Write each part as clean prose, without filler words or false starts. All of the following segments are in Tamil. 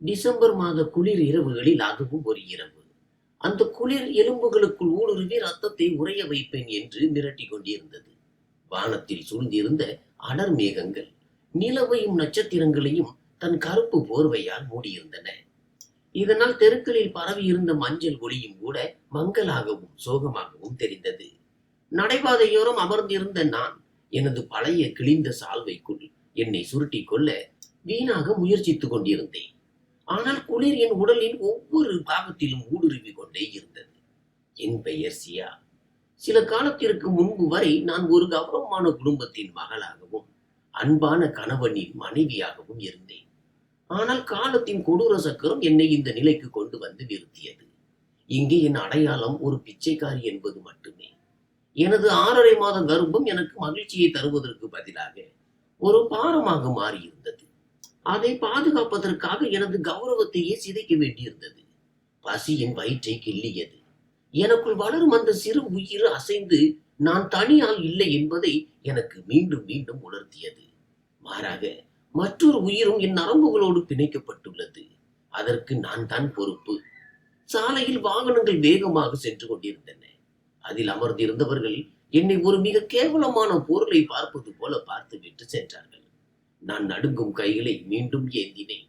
டிசம்பர் மாத குளிர் இரவுகளில் அதுவும் ஒரு இரவு. அந்த குளிர் எலும்புகளுக்குள் ஊடுருவி ரத்தத்தை உறைய வைப்பேன் என்று மிரட்டிக் கொண்டிருந்தது. வானத்தில் சூழ்ந்திருந்த அடர் மேகங்கள் நிலவையும் நட்சத்திரங்களையும் தன் கருப்பு போர்வையால் மூடியிருந்தன. இதனால் தெருக்களில் பரவி இருந்த மஞ்சள் ஒளியும் கூட மங்கலாகவும் சோகமாகவும் தெரிந்தது. நடைபாதையோரம் அமர்ந்திருந்த நான் எனது பழைய கிழிந்த சால்வைக்குள் என்னை சுருட்டிக் கொள்ள வீணாக முயற்சித்துக் கொண்டிருந்தேன். ஆனால் குளிர் என் உடலின் ஒவ்வொரு பாகத்திலும் ஊடுருவி கொண்டே இருந்தது. என் பெயர் சியா. சில காலத்திற்கு முன்பு வரை நான் ஒரு கௌரவமான குடும்பத்தின் மகளாகவும் அன்பான கணவனின் மனைவியாகவும் இருந்தேன். ஆனால் காலத்தின் கொடூர சக்கரம் என்னை இந்த நிலைக்கு கொண்டு வந்து நிறுத்தியது. இங்கே என் அடையாளம் ஒரு பிச்சைக்காரி என்பது மட்டுமே. எனது 6½ மாத கர்ப்பம் எனக்கு மகிழ்ச்சியை தருவதற்கு பதிலாக ஒரு பாரமாக மாறியிருந்தது. அதை பாதுகாப்பதற்காக எனது கௌரவத்தையே சிதைக்க வேண்டியிருந்தது. பசி என் வயிற்றை கிள்ளியது. எனக்குள் வளரும் அந்த சிறு உயிர் அசைந்து நான் தனியால் இல்லை என்பதை எனக்கு மீண்டும் மீண்டும் உணர்த்தியது. மாறாக மற்றொரு உயிரும் என் நரம்புகளோடு பிணைக்கப்பட்டுள்ளது. அதற்கு நான் தான் பொறுப்பு. சாலையில் வாகனங்கள் வேகமாக சென்று கொண்டிருந்தன. அதில் அமர்ந்திருந்தவர்கள் என்னை ஒரு மிக கேவலமான பொருளை பார்ப்பது போல பார்த்துவிட்டு சென்றார்கள். நான் நடுங்கும் கைகளை மீண்டும் ஏந்தினேன்.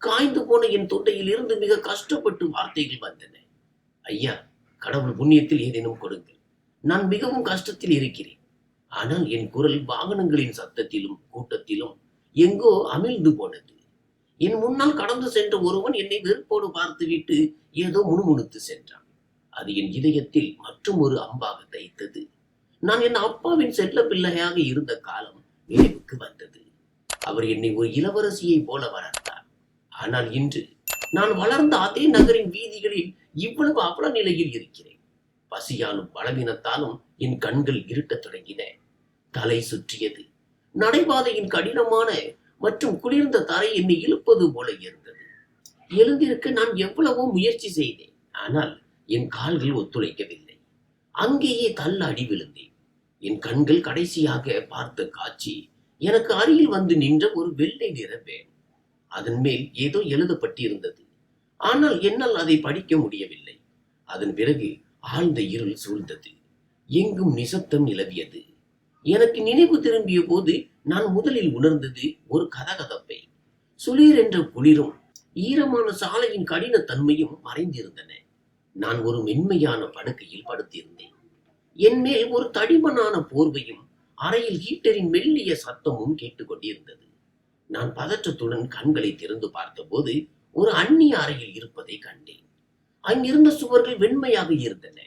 காய்ந்து போன என் தொண்டையில் இருந்து மிக கஷ்டப்பட்டு வார்த்தைகள் வந்தன. ஐயா, கடவுள் புண்ணியத்தில் ஏதேனும் கொடுங்கள். நான் மிகவும் கஷ்டத்தில் இருக்கிறேன். ஆனால் என் குரல் வாகனங்களின் சத்தத்திலும் கூட்டத்திலும் எங்கோ அமிழ்ந்து போனது. என் முன்னால் கடந்து சென்ற ஒருவன் என்னை வெறுப்போடு பார்த்துவிட்டு ஏதோ முணுமுணுத்து சென்றான். அது என் இதயத்தில் மற்றும் ஒரு அம்பாக தைத்தது. நான் என் அப்பாவின் செல்ல பிள்ளையாக இருந்த காலம் நினைவுக்கு வந்தது. அவர் என்னை ஒரு இளவரசியை போல வளர்த்தார். ஆனால் இன்று நான் வளர்ந்த அதே நகரின் வீதிகளில் இவ்வளவு அவல நிலையில் இருக்கிறேன். பசியாலும் பலவீனத்தாலும் என் கண்கள் இருட்டத் தொடங்கின. தலை சுற்றியது. நடைபாதையின் கடினமான மற்றும் குளிர்ந்த தரை என்னை இழுப்பது போல இருந்தது. எழுந்திருக்க நான் எவ்வளவோ முயற்சி செய்தேன். ஆனால் என் கால்கள் ஒத்துழைக்கவில்லை. அங்கேயே தள்ளாடி விழுந்தேன். என் கண்கள் கடைசியாக பார்த்த காட்சி எனக்கு அருகில் வந்து நின்ற ஒரு வெள்ளை நிற வேன். அதன் மேல் ஏதோ எழுதப்பட்டிருந்தது. ஆனால் என்னால் அதை படிக்க முடியவில்லை. அதன் பிறகு ஆழ்ந்த இருள் சூழ்ந்தது. எங்கும் நிசப்தம் நிலவியது. எனக்கு நினைவு திரும்பிய போது நான் முதலில் உணர்ந்தது ஒரு கதகதப்பை. சுளீர் என்ற குளிரும் ஈரமான சாலையின் கடின தன்மையும் மறைந்திருந்தன. நான் ஒரு மென்மையான படுக்கையில் படுத்திருந்தேன். என் மேல் ஒரு தடிமனான போர்வையும் அறையில் ஹீட்டரின் மெல்லிய சத்தமும் கேட்டுக்கொண்டிருந்தது. நான் பதற்றத்துடன் கண்களை திறந்து பார்த்தபோது ஒரு அந்நிய அறையில் இருப்பதை கண்டேன். அங்கிருந்த சுவர்கள் வெண்மையாக இருந்தன.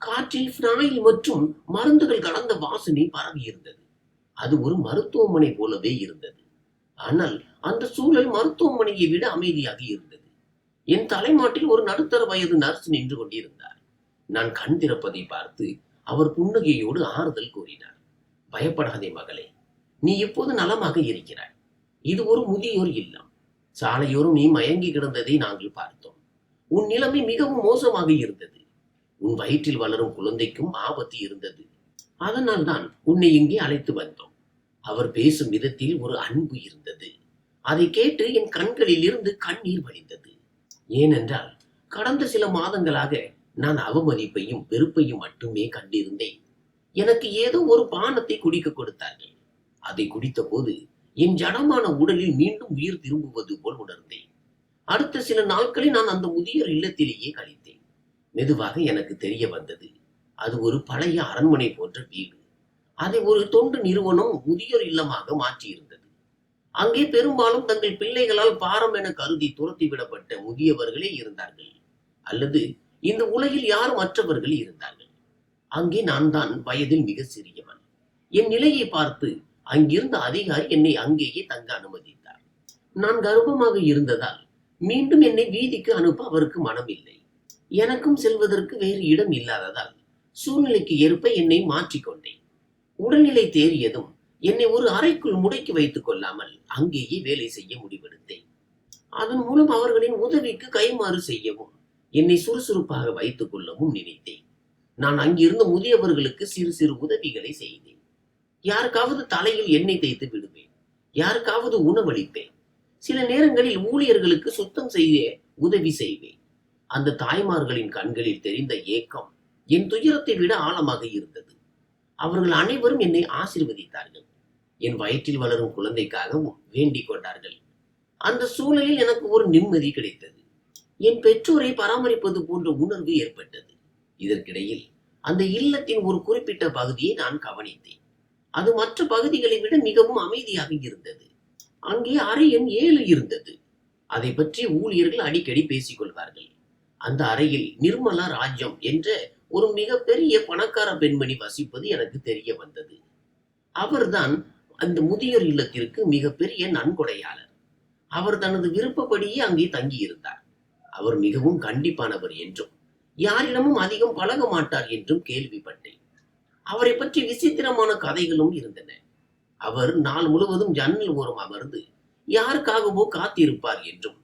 காற்றில் பினாயில் மற்றும் மருந்துகள் கலந்த வாசனை பரவி இருந்தது. அது ஒரு மருத்துவமனை போலவே இருந்தது. ஆனால் அந்த சூழல் மருத்துவமனையை விட அமைதியாக இருந்தது. என் தலைமாட்டில் ஒரு நடுத்தர வயது நர்ஸ் நின்று கொண்டிருந்தார். நான் கண் திறப்பதை பார்த்து அவர் புன்னகையோடு ஆறுதல் கூறினார். பயப்படாதே மகளே, நீ இப்போது நலமாக இருக்கிறாய். இது ஒரு முதியோர் இல்லம். சாலையோரும் நீ மயங்கி கிடந்ததை நாங்கள் பார்த்தோம். உன் நிலைமை மிகவும் மோசமாக இருந்தது. உன் வயிற்றில் வளரும் குழந்தைக்கும் ஆபத்து இருந்தது. அதனால் தான் உன்னை இங்கே அழைத்து வந்தோம். அவர் பேசும் விதத்தில் ஒரு அன்பு இருந்தது. அதை கேட்டு என் கண்களில் இருந்து கண்ணீர் வழிந்தது. ஏனென்றால் கடந்த சில மாதங்களாக நான் அவமதிப்பையும் வெறுப்பையும் மட்டுமே கண்டிருந்தேன். எனக்கு ஏதோ ஒரு பானத்தை குடிக்க கொடுத்தார்கள். அதை குடித்த போது என் ஜடமான உடலில் மீண்டும் உயிர் திரும்புவது போல் உணர்ந்தேன். அடுத்த சில நாட்களில் நான் அந்த முதியோர் இல்லத்திலேயே கழித்தேன். மெதுவாக எனக்கு தெரிய வந்தது, அது ஒரு பழைய அரண்மனை போன்ற வீடு. அதை ஒரு தொண்டு நிறுவனம் முதியோர் இல்லமாக மாற்றியிருந்தது. அங்கே பெரும்பாலும் தங்கள் பிள்ளைகளால் பாரம் என கருதி துரத்தி விடப்பட்ட முதியவர்களே இருந்தார்கள். அல்லது இந்த உலகில் யாரும் மற்றவர்கள் இருந்தார்கள். அங்கே நான் தான் வயதில் மிக சிறியவன். என் நிலையை பார்த்து அங்கிருந்த அதிகாரி என்னை அங்கேயே தங்க அனுமதித்தார். நான் கர்ப்பமாக இருந்ததால் மீண்டும் என்னை வீதிக்கு அனுப்ப அவருக்கு மனமில்லை. எனக்கும் செல்வதற்கு வேறு இடம் இல்லாததால் சூழ்நிலைக்கு ஏற்ப என்னை மாற்றிக்கொண்டேன். உடல்நிலை தேறியதும் என்னை ஒரு அறைக்குள் முடக்கி வைத்துக் கொள்ளாமல் அங்கேயே வேலை செய்ய முடிவெடுத்தேன். அதன் மூலம் அவர்களின் உதவிக்கு கைமாறு செய்யவும் என்னை சுறுசுறுப்பாக வைத்துக் கொள்ளவும் நினைத்தேன். நான் அங்கிருந்த முதியவர்களுக்கு சிறு சிறு உதவிகளை செய்தேன். யாருக்காவது தலையில் எண்ணெய் தேய்த்து விடுவேன். யாருக்காவது உணவளிப்பேன். சில நேரங்களில் ஊழியர்களுக்கு சுத்தம் செய்ய உதவி செய்வேன். அந்த தாய்மார்களின் கண்களில் தெரிந்த ஏக்கம் என் துயரத்தை விட ஆழமாக இருந்தது. அவர்கள் அனைவரும் என்னை ஆசீர்வதித்தார்கள். என் வயிற்றில் வளரும் குழந்தைக்காகவும் வேண்டிக் கொண்டார்கள். அந்த சூழலில் எனக்கு ஒரு நிம்மதி கிடைத்தது. என் பெற்றோரை பராமரிப்பது போன்ற உணர்வு ஏற்பட்டது. இதற்கிடையில் அந்த இல்லத்தின் ஒரு குறிப்பிட்ட பகுதியை நான் கவனித்தேன். அது மற்ற பகுதிகளை விட மிகவும் அமைதியாக இருந்தது. அங்கே அறை எண் 7 இருந்தது. அதை பற்றி ஊழியர்கள் அடிக்கடி பேசிக் கொள்வார்கள். அந்த அறையில் நிர்மலா ராஜ்யம் என்ற ஒரு மிகப்பெரிய பணக்கார பெண்மணி வசிப்பது எனக்கு தெரிய வந்தது. அவர்தான் அந்த முதியோர் இல்லத்திற்கு மிகப்பெரிய நன்கொடையாளர். அவர் தனது விருப்பப்படியே அங்கே தங்கியிருந்தார். அவர் மிகவும் கண்டிப்பானவர் என்றும் யாரிடமும் அதிகம் பழக மாட்டார் என்றும் கேள்விப்பட்டேன். அவரை பற்றி விசித்திரமான கதைகளும் இருந்தன. அவர் நாள் முழுவதும் ஜன்னல் ஓரம் அமர்ந்து யாருக்காகவோ காத்திருப்பார் என்றும்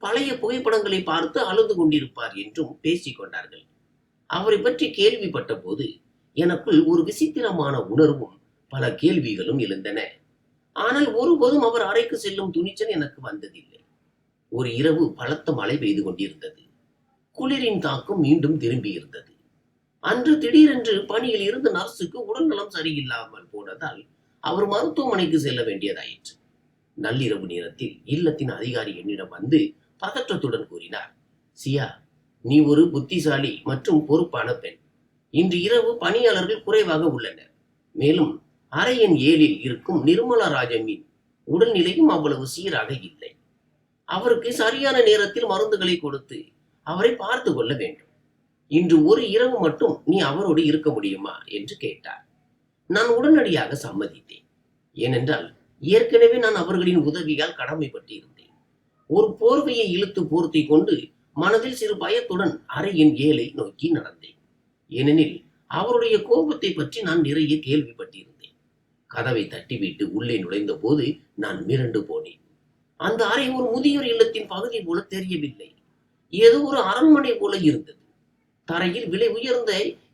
பழைய புகைப்படங்களை பார்த்து அழுது கொண்டிருப்பார் என்றும் பேசிக் கொண்டார்கள். அவரை பற்றி கேள்விப்பட்ட போது எனக்குள் ஒரு விசித்திரமான உணர்வும் பல கேள்விகளும் எழுந்தன. ஆனால் ஒருபோதும் அவர் அறைக்கு செல்லும் துணிச்சல் எனக்கு வந்ததில்லை. ஒரு இரவு பலத்த மழை பெய்து கொண்டிருந்தது. குளிரின் தாக்கம் மீண்டும் திரும்பி இருந்தது. அன்று திடீரென்று பணியில் இருந்த நர்ஸுக்கு உடல்நலம் சரியில்லாமல் போனதால் அவர் மருத்துவமனைக்கு செல்ல வேண்டியதாயிற்று. நள்ளிரவு நேரத்தில் இல்லத்தின் அதிகாரி என்னிடம் வந்து பதற்றத்துடன் கூறினார், சியா, நீ ஒரு புத்திசாலி மற்றும் பொறுப்பான பெண். இன்று இரவு பணியாளர்கள் குறைவாக உள்ளனர். மேலும் அறை எண் 7 இருக்கும் நிர்மலா ராஜமின் உடல்நிலையும் அவ்வளவு சீராக இல்லை. அவருக்கு சரியான நேரத்தில் மருந்துகளை கொடுத்து அவரை பார்த்து கொள்ள வேண்டும். இன்று ஒரு இரவு மட்டும் நீ அவரோடு இருக்க முடியுமா என்று கேட்டார். நான் உடனடியாக சம்மதித்தேன். ஏனென்றால் ஏற்கனவே நான் அவர்களின் உதவியால் கடமைப்பட்டு இருந்தேன். ஒரு போர்வையை இழுத்து போர்த்தி கொண்டு மனதில் சிறு பயத்துடன் அறை எண் 7 நோக்கி நடந்தேன். ஏனெனில் அவருடைய கோபத்தை பற்றி நான் நிறைய கேள்விப்பட்டிருந்தேன். கதவை தட்டிவிட்டு உள்ளே நுழைந்த போது நான் மிரண்டு போனேன். அந்த அறை ஒரு முதியோர் இல்லத்தின் பகுதி போல தெரியவில்லை. ஏதோ ஒரு அரண்மனை போல இருந்தது. தரையில் விலை உயர்ந்த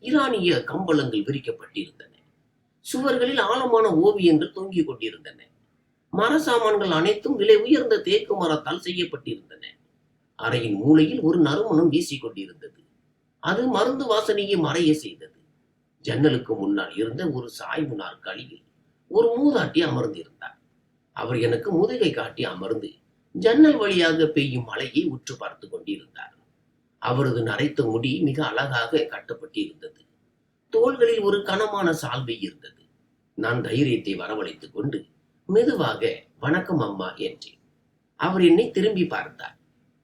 ஈரானிய கம்பளங்கள் விரிக்கப்பட்டிருந்தன. சுவர்களில் ஆழமான ஓவியங்கள் தொங்கிக் கொண்டிருந்தன. மர சாமான்கள் அனைத்தும் விலை உயர்ந்த தேக்கு மரத்தால் செய்யப்பட்டிருந்தன. அறையின் மூலையில் ஒரு நறுமணம் வீசிக் கொண்டிருந்தது. அது மருந்து வாசனையை மறைய செய்தது. ஜன்னலுக்கு முன்னால் இருந்த ஒரு சாய்வு நாற்காலியில் ஒரு மூதாட்டி அமர்ந்திருந்தார். அவர் எனக்கு முதுகை காட்டி அமர்ந்து ஜன்னல் வழியாக பெய்யும் மழையை உற்று பார்த்து கொண்டிருந்தார். அவரது நரைத்த முடி மிக அழகாக கட்டப்பட்டிருந்தது. தோள்களில் ஒரு கனமான சால்வை இருந்தது. நான் தைரியத்தை வரவழைத்துக் கொண்டு மெதுவாக வணக்கம் அம்மா என்றேன். அவர் என்னை திரும்பி பார்த்தார்.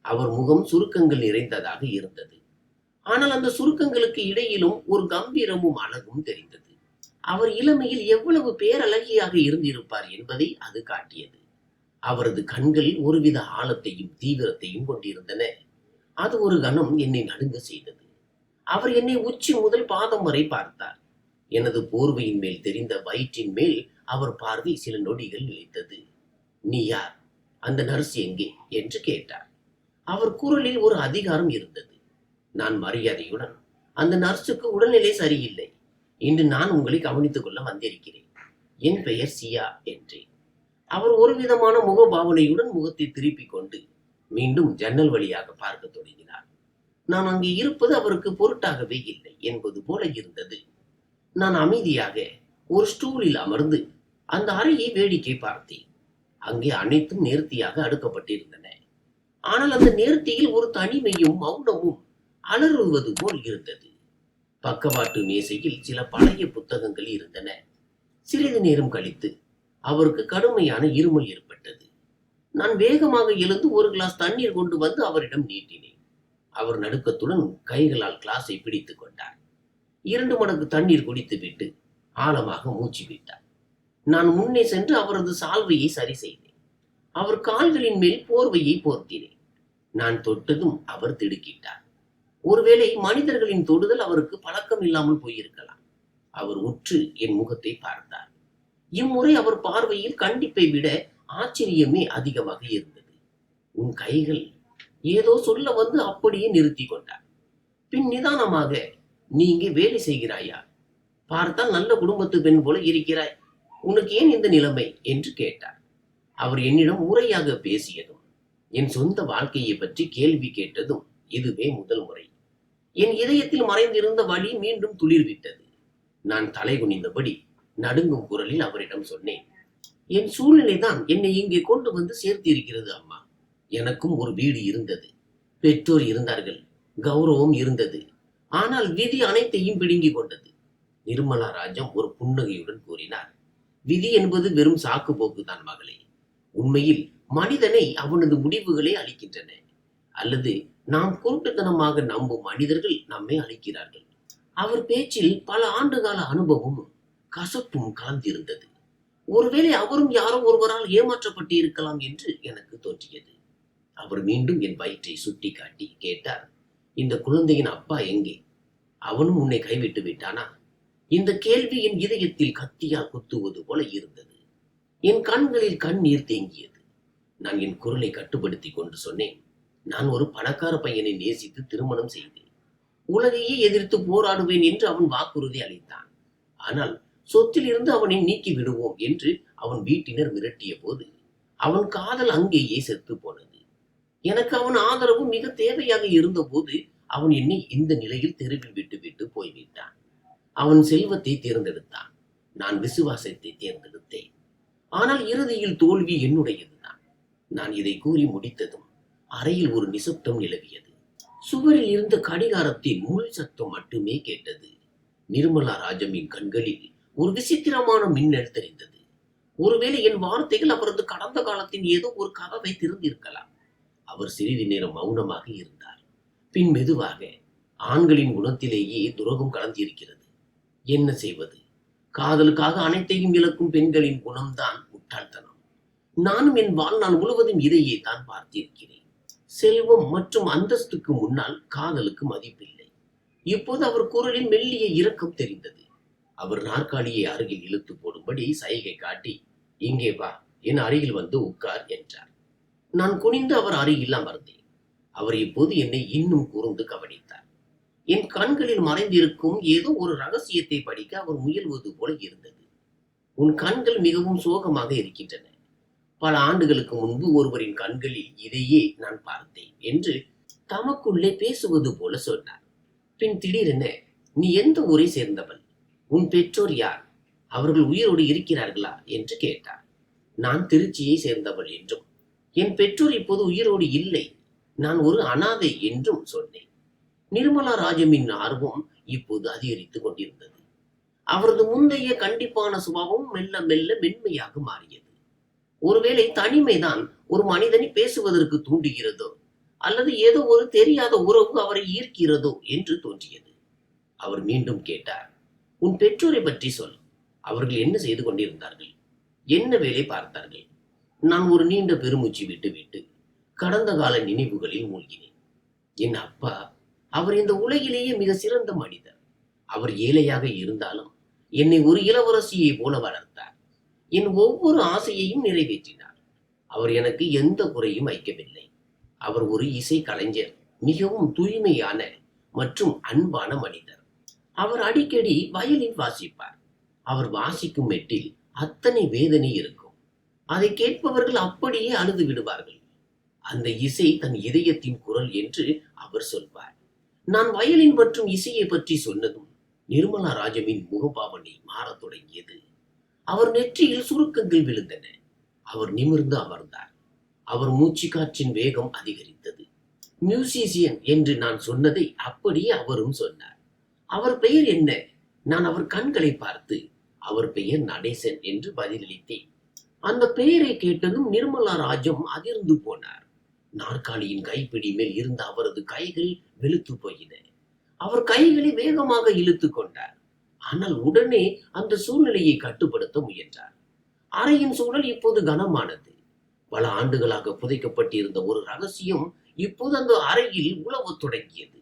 அவர் முகம் சுருக்கங்கள் நிறைந்ததாக இருந்தது. ஆனால் அந்த சுருக்கங்களுக்கு இடையிலும் ஒரு கம்பீரமும் அழகும் தெரிந்தது. அவர் இளமையில் எவ்வளவு பேரழகியாக இருந்திருப்பார் என்பதை அது காட்டியது. அவரது கண்கள் ஒருவித ஆழத்தையும் தீவிரத்தையும் கொண்டிருந்தன. அது ஒரு கணம் என்னை நடுங்க செய்தது. அவர் என்னை உச்சி முதல் பாதம் வரை பார்த்தார். எனது போர்வையின் மேல் தெரிந்த வயிற்றின் மேல் அவர் பார்வை சில நொடிகள் நிலைத்தது. நீ யார்? அந்த நர்ஸ் எங்கே என்று கேட்டார். அவர் குரலில் ஒரு அதிகாரம் இருந்தது. நான் மரியாதையுடன், அந்த நர்ஸுக்கு உடல்நிலை சரியில்லை. இன்று நான் உங்களை கவனித்துக் கொள்ள வந்திருக்கிறேன். என் பெயர் சியா என்றேன். அவர் ஒரு விதமான முகபாவனையுடன் முகத்தை திருப்பிக் கொண்டு மீண்டும் ஜன்னல் வழியாக பார்க்க தொடங்கினார். நான் அங்கே இருப்பது அவருக்கு பொருட்டாகவே இல்லை என்பது போல இருந்தது. நான் அமைதியாக ஒரு ஸ்டூலில் அமர்ந்து அந்த அறையை வேடிக்கை பார்த்தேன். அங்கே அனைத்தும் நேர்த்தியாக அடுக்கப்பட்டிருந்தன. ஆனால் அந்த நேர்த்தியில் ஒரு தனிமையும் மௌனமும் அலறுவது போல் இருந்தது. பக்கவாட்டு மேசையில் சில பழைய புத்தகங்கள் இருந்தன. சிறிது நேரம் கழித்து அவருக்கு கடுமையான இருமல் ஏற்பட்டது. நான் வேகமாக எழுந்து ஒரு கிளாஸ் தண்ணீர் கொண்டு வந்து அவரிடம் நீட்டினேன். அவர் நடுக்கத்துடன் கைகளால் கிளாஸை பிடித்துக் கொண்டார். 2 மடங்கு தண்ணீர் குடித்துவிட்டு ஆழமாக மூச்சு விட்டார். நான் முன்னே சென்று அவரது சால்வையை சரி செய்தேன். அவர் கால்களின் மேல் போர்வையை போர்த்தினேன். நான் தொட்டதும் அவர் திடுக்கிட்டார். ஒருவேளை மனிதர்களின் தொடுதல் அவருக்கு பழக்கம் இல்லாமல் போயிருக்கலாம். அவர் உற்று என் முகத்தை பார்த்தார். இம்முறை அவர் பார்வையில் கண்டிப்பை விட ஆச்சரியமே அதிகமாக இருந்தது. உன் கைகள் ஏதோ சொல்ல வந்து அப்படியே நிறுத்தி கொண்டார். பின் நிதானமாக, நீ இங்கே வேலை செய்கிறாயா? பார்த்தால் நல்ல குடும்பத்து பெண் போல இருக்கிறாய். உனக்கு ஏன் இந்த நிலைமை என்று கேட்டார். அவர் என்னிடம் உரையாக பேசியதும், என் சொந்த வாழ்க்கையை பற்றி கேள்வி கேட்டதும் இதுவே முதல் முறை. என் இதயத்தில் மறைந்திருந்த வலி மீண்டும் துளிர்விட்டது. நான் தலை குனிந்தபடி நடுங்கும் குரலில் அவரிடம் சொன்னேன், என் சூழ்நிலைதான் என்னை இங்கே கொண்டு வந்து சேர்த்திருக்கிறது அம்மா. எனக்கும் ஒரு வீடு இருந்தது, பெற்றோர் இருந்தார்கள், கௌரவம் இருந்தது. ஆனால் விதி அனைத்தையும் பிடுங்கிக் கொண்டது. நிர்மலா ராஜம் ஒரு புன்னகையுடன் கூறினார், விதி என்பது வெறும் சாக்கு போக்குதான் மகளே. உண்மையில் மனிதனை அவனது முடிவுகளே அளிக்கின்றன, அல்லது நாம் குருட்டுத்தனமாக நம்பும் மனிதர்கள் நம்மை அளிக்கிறார்கள். அவர் பேச்சில் பல ஆண்டுகால அனுபவமும் கசப்பும் கலந்திருந்தது. ஒருவேளை அவரும் யாரோ ஒருவரால் ஏமாற்றப்பட்டு இருக்கலாம் என்று எனக்கு தோன்றியது. அவர் மீண்டும் என் வயிற்றை சுட்டி காட்டி கேட்டார், இந்த குழந்தையின் அப்பா எங்கே? அவனும் உன்னை கைவிட்டு விட்டானா? இந்த கேள்வி என் இதயத்தில் கத்தியால் குத்துவது போல இருந்தது. என் கண்களில் கண்ணீர் தேங்கியது. நான் என் குரலை கட்டுப்படுத்தி கொண்டு சொன்னேன், நான் ஒரு பணக்கார பையனை நேசித்து திருமணம் செய்தேன். உலகையே எதிர்த்து போராடுவேன் என்று அவன் வாக்குறுதி அளித்தான். ஆனால் சொத்தில் இருந்து அவனை நீக்கி விடுவோம் என்று அவன் வீட்டினர் மிரட்டிய போது அவன் காதல் அங்கேயே செத்து போனது. எனக்கு அவன் ஆதரவு மிக தேவையாக இருந்த போது அவன் என்னை இந்த நிலையில் தெருவில் விட்டு போய்விட்டான். அவன் செல்வத்தை தேர்ந்தெடுத்தான், நான் விசுவாசத்தை தேர்ந்தெடுத்தேன். ஆனால் இறுதியில் தோல்வி என்னுடையதுதான். நான் இதை கூறி முடித்ததும் அறையில் ஒரு நிசப்தம் நிலவியது. சுவரில் இருந்த கடிகாரத்தின் முள் சத்தம் மட்டுமே கேட்டது. நிர்மலா ராஜமின் கண்களில் ஒரு விசித்திரமான மின்னல் தெரிந்தது. ஒருவேளை என் வார்த்தைகள் அவரது கடந்த காலத்தின் ஏதோ ஒரு கதவை திறந்திருக்கலாம். அவர் சிறிது நேரம் மௌனமாக இருந்தார். பின் மெதுவாக, ஆண்களின் குணத்திலேயே துரோகம் கலந்திருக்கிறது. என்ன செய்வது? காதலுக்காக அனைத்தையும் இழக்கும் பெண்களின் குணம்தான் முட்டாள்தனம். நானும் என் வாழ்நாள் முழுவதும் இதையே தான் பார்த்திருக்கிறேன். செல்வம் மற்றும் அந்தஸ்துக்கு முன்னால் காதலுக்கு மதிப்பில்லை. இப்போது அவர் குரலில் மெல்லிய இரக்கம் தெரிந்தது. அவர் நாற்காலியை அருகில் இழுத்து போடும்படி சைகை காட்டி, இங்கே வா, என் அருகில் வந்து உட்கார் என்றார். நான் குனிந்து அவர் அருகில் அமர்ந்தேன். அவர் இப்போது என்னை இன்னும் கூர்ந்து கவனித்தார். என் கண்களில் மறைந்திருக்கும் ஏதோ ஒரு ரகசியத்தை படிக்க அவர் முயல்வது போல இருந்தது. உன் கண்கள் மிகவும் சோகமாக இருக்கின்றன. பல ஆண்டுகளுக்கு முன்பு ஒருவரின் கண்களில் இதையே நான் பார்த்தேன் என்று தமக்குள்ளே பேசுவது போல சொன்னார். பின் திடீரென, நீ எந்த ஊரை சேர்ந்தவள்? உன் பெற்றோர் யார்? அவர்கள் உயிரோடு இருக்கிறார்களா என்று கேட்டார். நான் திருச்சியை சேர்ந்தவள் என்றும், என் பெற்றோர் இப்போது உயிரோடு இல்லை, நான் ஒரு அனாதை என்றும் சொன்னேன். நிர்மலா ராஜமின் ஆர்வம் இப்போது அதிகரித்துக் கொண்டிருந்தது. அவரது முந்தைய கண்டிப்பான சுபாவம் மெல்ல மெல்ல மென்மையாக மாறியது. ஒருவேளை தனிமைதான் ஒரு மனிதனை பேசுவதற்கு தூண்டுகிறதோ, அல்லது ஏதோ ஒரு தெரியாத உறவு அவரை ஈர்க்கிறதோ என்று தோன்றியது. அவர் மீண்டும் கேட்டார், உன் பெற்றோரை பற்றி சொல். அவர்கள் என்ன செய்து கொண்டிருந்தார்கள்? என்ன வேலை பார்த்தார்கள்? நான் ஒரு நீண்ட பெருமூச்சு விட்டு கடந்த கால நினைவுகளில் மூழ்கினேன். என் அப்பா, அவர் இந்த உலகிலேயே மிக சிறந்த மனிதர். அவர் ஏழையாக இருந்தாலும் என்னை ஒரு இளவரசியை போல வளர்த்தார். என் ஒவ்வொரு ஆசையையும் நிறைவேற்றினார். அவர் எனக்கு எந்த குறையும் வைக்கவில்லை. அவர் ஒரு இசை கலைஞர், மிகவும் தூய்மையான மற்றும் அன்பான மனிதர். அவர் அடிக்கடி வயலின் வாசிப்பார். அவர் வாசிக்கும் மெட்டில் அத்தனை வேதனை இருக்கும். அதை கேட்பவர்கள் அப்படியே அழுது விடுவார்கள். அந்த இசை தன் இதயத்தின் குரல் என்று அவர் சொல்வார். நான் வயலின் மற்றும் இசையை பற்றி சொன்னதும் நிர்மலா ராஜமின் முகபாவனை மாறத் தொடங்கியது. அவர் நெற்றியில் சுருக்கங்கள் விழுந்தன. அவர் நிமிர்ந்து அமர்ந்தார். அவர் மூச்சு காற்றின் வேகம் அதிகரித்தது. மியூசிஷியன் என்று நான் சொன்னதை அப்படியே அவரும் சொன்னார். அவர் பெயர் என்ன? நான் அவர் கண்களை பார்த்து, அவர் பெயர் நடேசன் என்று பதிலளித்தேன். அந்த பெயரை கேட்டதும் நிர்மலா ராஜம் அதிர்ந்து போனார். நாற்காலியின் கைப்பிடி மேல் இருந்த அவரது கைகள் வெளுத்து போயின. அவர் கைகளை வேகமாக இழுத்து கொண்டார். ஆனால் உடனே அந்த சூழ்நிலையை கட்டுப்படுத்த முயன்றார். அறையின் சூழல் இப்போது கனமானது. பல ஆண்டுகளாக புதைக்கப்பட்டிருந்த ஒரு ரகசியம் இப்போது அந்த அறையில் உலவத் தொடங்கியது.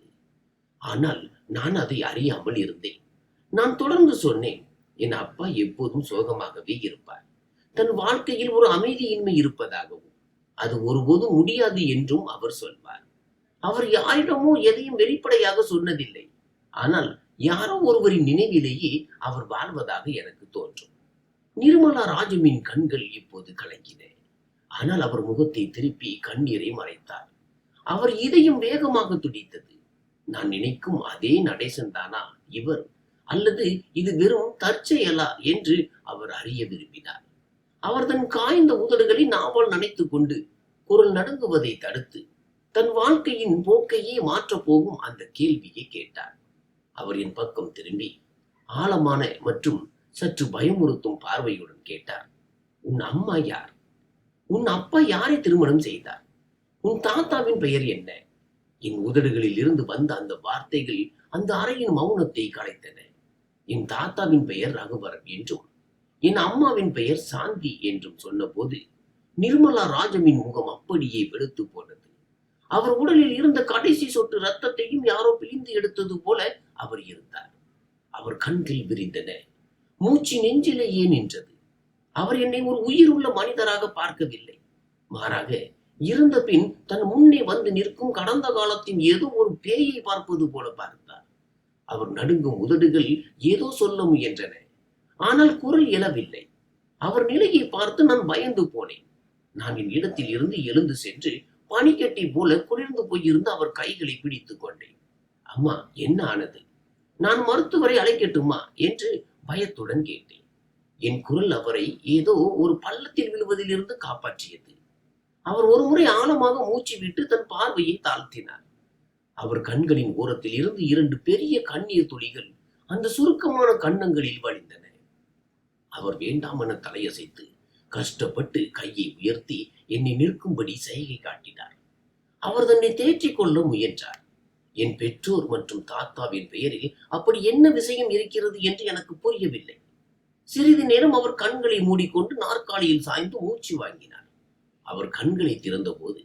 ஆனால் நான் அதை அறியாமல் இருந்தேன். நான் தொடர்ந்து சொன்னேன், என் அப்பா எப்போதும் சோகமாகவே இருப்பார். தன் வாழ்க்கையில் ஒரு அமைதியின்மை இருப்பதாகவும் அது ஒருபோதும் முடியாது என்றும் அவர் சொல்வார். அவர் யாரிடமோ எதையும் வெளிப்படையாக சொன்னதில்லை. ஆனால் யாரோ ஒருவரின் நினைவிலேயே அவர் வாழ்வதாக எனக்கு தோன்றும். நிர்மலா ராஜமின் கண்கள் இப்போது கலங்கின. ஆனால் அவர் முகத்தை திருப்பி கண்ணீரை மறைத்தார். அவர் இதயம் வேகமாக துடித்தது. நான் நினைக்கும் அதே நடேசன் தானா இவர், அல்லது இது வெறும் தற்செயலா என்று அவர் அறிய விரும்பினார். அவர் தன் காய்ந்த உதடுகளை நாவால் நனைத்துக் கொண்டு குரல் நடுங்குவதை தடுத்து தன் வாழ்க்கையின் போக்கையே மாற்றப் போகும் அந்த கேள்வியை கேட்டார். அவர் என் பக்கம் திரும்பி ஆழமான மற்றும் சற்று பயமுறுத்தும் பார்வையுடன் கேட்டார். உன் அம்மா யார்? உன் அப்பா யாரை திருமணம் செய்தார்? உன் தாத்தாவின் பெயர் என்ன? என் உதடுகளில் இருந்து வந்த அந்த வார்த்தைகள் அந்த அறையின் மௌனத்தை கலைத்தன. என் தாத்தாவின் பெயர் ரகுவரன் என்றும் என் அம்மாவின் பெயர் சாந்தி என்றும் சொன்னபோது நிர்மலா ராஜமின் முகம் அப்படியே வெளுத்து போனது. அவர் உடலில் இருந்த கடைசி சொட்டு ரத்தத்தையும் யாரோ பிழிந்து எடுத்தது போல அவர் இருந்தார். அவர் கண்கள் விரிந்தன. மூச்சு நெஞ்சிலேயே நின்றது. அவர் என்னை ஒரு உயிர் உள்ள மனிதராக பார்க்கவில்லை. மாறாக இருந்த பின் தன் முன்னே வந்து நிற்கும் கடந்த காலத்தின் ஏதோ ஒரு பேயை பார்ப்பது போல பார்த்தார். அவர் நடுங்கும் உதடுகள் ஏதோ சொல்ல முயன்றன. ஆனால் குரல் எழவில்லை. அவர் நிலையை பார்த்து நான் பயந்து போனேன். நான் என் இடத்தில் இருந்து எழுந்து சென்று பனிக்கட்டி போல குளிர்ந்து போயிருந்த அவர் கைகளை பிடித்துக் கொண்டேன். அம்மா, என்ன ஆனது? நான் மருத்துவரை அழைக்கட்டுமா என்று பயத்துடன் கேட்டேன். என் குரல் அவரை ஏதோ ஒரு பள்ளத்தில் விழுவதிலிருந்து காப்பாற்றியது. அவர் ஒருமுறை ஆழமாக மூச்சு விட்டு தன் பார்வையை தாழ்த்தினார். அவர் கண்களின் ஓரத்தில் இருந்து 2 பெரிய கண்ணீர் துளிகள் அந்த சுருக்கமான கன்னங்களில் வழிந்தன. அவர் வேண்டாம் என தலையசைத்து கஷ்டப்பட்டு கையை உயர்த்தி என்னை நிற்கும்படி செய்கை காட்டினார். அவர் தன்னை தேற்றிக் கொள்ள முயன்றார். என் பெற்றோர் மற்றும் தாத்தாவின் பெயரில் அப்படி என்ன விஷயம் இருக்கிறது என்று எனக்கு புரியவில்லை. சிறிது நேரம் அவர் கண்களை மூடிக்கொண்டு நாற்காலியில் சாய்ந்து மூச்சு வாங்கினார். அவர் கண்களை திறந்த போது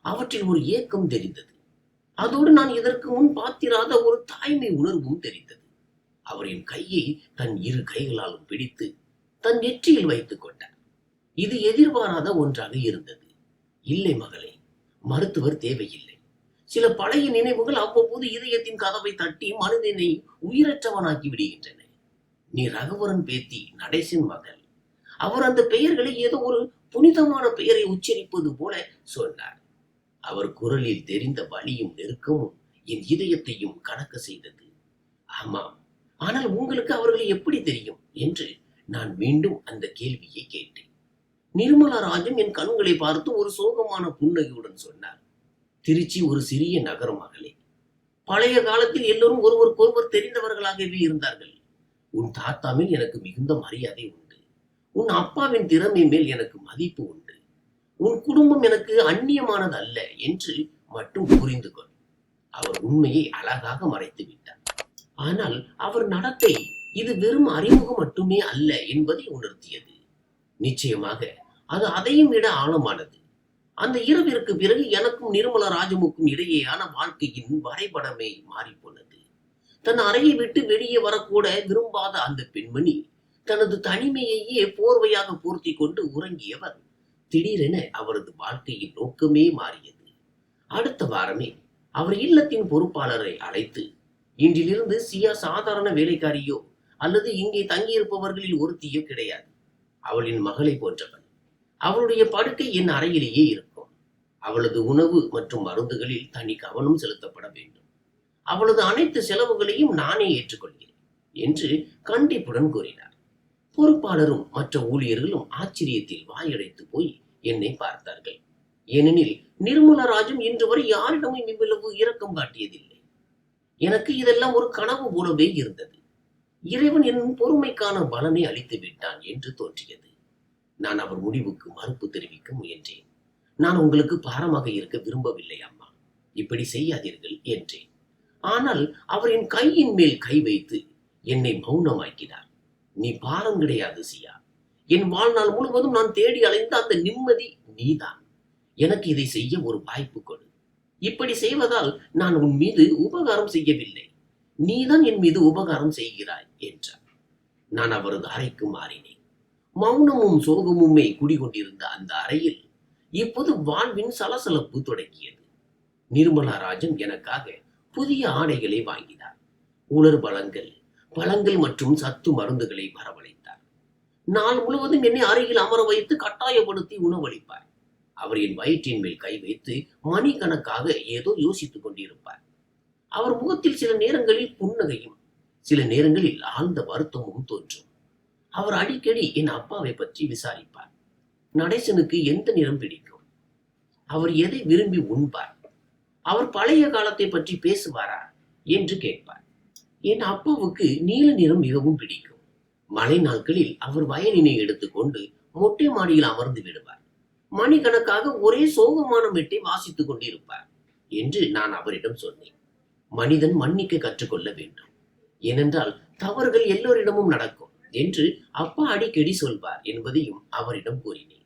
அவற்றில் ஒரு ஏக்கம் தெரிந்தது. அதோடு நான் இதற்கு முன் பார்த்திராத ஒரு தாய்மை உணர்வும் தெரிந்தது. அவர் என் கையை தன் 2 கைகளாலும் பிடித்து தன் நெற்றியில் வைத்துக் கொண்டார். இது எதிர்பாராத ஒன்றாக இருந்தது. இல்லை மகளே, மருத்துவர் தேவையில்லை. சில பழைய நினைவுகள் அவ்வப்போது இதயத்தின் கதவை தட்டி மனிதனை உயிரற்றவனாக்கி விடுகின்றன. நீ ரகுவரன் பேத்தி நடேசன் மகள். அவர் அந்த பெயர்களை ஏதோ ஒரு புனிதமான பெயரை உச்சரிப்பது போல சொன்னார். அவர் குரலில் தெரிந்த வலியும் நெருக்கமும் என் இதயத்தையும் கணக்க செய்தது. ஆமாம், ஆனால் உங்களுக்கு அவர்களை எப்படி தெரியும் என்று நான் மீண்டும் அந்த கேள்வியை கேட்டேன். நிர்மலா ராஜம் என் கண்களை பார்த்து ஒரு சோகமான புன்னகையுடன் சொன்னார். திருச்சி ஒரு சிறிய நகரம் மகளே. பழைய காலத்தில் எல்லோரும் ஒருவருக்கொருவர் தெரிந்தவர்களாகவே இருந்தார்கள். உன் தாத்தா மேல் எனக்கு மிகுந்த மரியாதை உண்டு. உன் அப்பாவின் திறமை மேல் எனக்கு மதிப்பு உண்டு. உன் குடும்பம் எனக்கு அந்நியமானது அல்ல என்று மட்டும் புரிந்து கொள். அவர் உண்மையை அழகாக மறைத்து விட்டார். ஆனால் அவர் நடத்தை இது வெறும் அறிமுகம் மட்டுமே அல்ல என்பதை உணர்த்தியது. நிச்சயமாக அது அதையும் விட ஆழமானது. அந்த இரவிற்கு பிறகு எனக்கும் நிர்மலா ராஜமுக்கும் இடையேயான வாழ்க்கையின் வரைபடமே மாறிப்போனது. தன் அறையை விட்டு வெளியே வரக்கூட விரும்பாத அந்த பெண்மணி தனது தனிமையையே போர்வையாக போர்த்தி கொண்டு உறங்கியவர் திடீரென அவரது வாழ்க்கையின் நோக்கமே மாறியது. அடுத்த வாரமே அவர் இல்லத்தின் பொறுப்பாளரை அழைத்து, இன்றிலிருந்து சியா சாதாரண வேலைக்காரியோ அல்லது இங்கே தங்கியிருப்பவர்களில் ஒருத்தியோ கிடையாது. அவளின் மகளை போன்றவள். அவளுடைய படுக்கை என் அறையிலேயே இருக்கும். அவளது உணவு மற்றும் மருந்துகளில் தனி கவனம் செலுத்தப்பட வேண்டும். அவளது அனைத்து செலவுகளையும் நானே ஏற்றுக்கொள்கிறேன் என்று கண்டிப்புடன் கூறினார். பொறுப்பாளரும் மற்ற ஊழியர்களும் ஆச்சரியத்தில் வாயடைத்து போய் என்னை பார்த்தார்கள். ஏனெனில் நிர்மலா ராஜம் இன்று வரை யாரிடமும் இவ்வளவு இரக்கம் காட்டியதில்லை. எனக்கு இதெல்லாம் ஒரு கனவு போலவே இருந்தது. இறைவன் என் பொறுமைக்கான பலனை அளித்து விட்டான் என்று தோன்றியது. நான் அவர் முடிவுக்கு மறுப்பு தெரிவிக்க முயன்றேன். நான் உங்களுக்கு பாரமாக இருக்க விரும்பவில்லை அம்மா, இப்படி செய்யாதீர்கள் என்றேன். ஆனால் அவர் என் கையின் மேல் கை வைத்து என்னை மௌனமாக்கினார். நீ பாரம் கிடையாது சியா. என் வாழ்நாள் முழுவதும் நான் தேடி அலைந்த அந்த நிம்மதி நீதான். எனக்கு இதை செய்ய ஒரு வாய்ப்பு கொடு. இப்படி செய்வதால் நான் உன் மீது உபகாரம் செய்யவில்லை, நீதான் என் மீது உபகாரம் செய்கிறாய் என்றார். நான் அவரது அறைக்கு மாறினேன். மௌனமும் சோகமுமே குடிகொண்டிருந்த அந்த அறையில் இப்போது வாழ்வின் சலசலப்பு தொடங்கியது. நிர்மலா ராஜன் எனக்காக புதிய ஆடைகளை வாங்கினார். உலர் பழங்கள் மற்றும் சத்து மருந்துகளை வரவழைத்தார். நாள் முழுவதும் என்னை அருகில் அமர வைத்து கட்டாயப்படுத்தி உணவளிப்பார். அவர் என் வயிற்றின் மேல் கை வைத்து மணிக்கணக்காக ஏதோ யோசித்துக் கொண்டிருப்பார். அவர் முகத்தில் சில நேரங்களில் புன்னகையும் சில நேரங்களில் ஆழ்ந்த வருத்தமும் தோன்றும். அவர் அடிக்கடி என் அப்பாவை பற்றி விசாரிப்பார். நடேசனுக்கு எந்த நிறம் பிடிக்கும், அவர் எதை விரும்பி உண்பார், அவர் பழைய காலத்தை பற்றி பேசுவாரா என்று கேட்பார். என் அப்பாவுக்கு நீல நிறம் மிகவும் பிடிக்கும். மழை நாட்களில் அவர் வயலினை எடுத்துக்கொண்டு மொட்டை மாடியில் அமர்ந்து விடுவார். மணிக்கணக்காக ஒரே சோகமான மெட்டை வாசித்துக் கொண்டிருப்பார் என்று நான் அவரிடம் சொன்னேன். மனிதன் மன்னிக்க கற்றுக்கொள்ள வேண்டும், ஏனென்றால் தவறுகள் எல்லோரிடமும் நடக்கும் என்று அப்பா அடிக்கடி சொல்வார் என்பதையும் அவரிடம் கூறினேன்.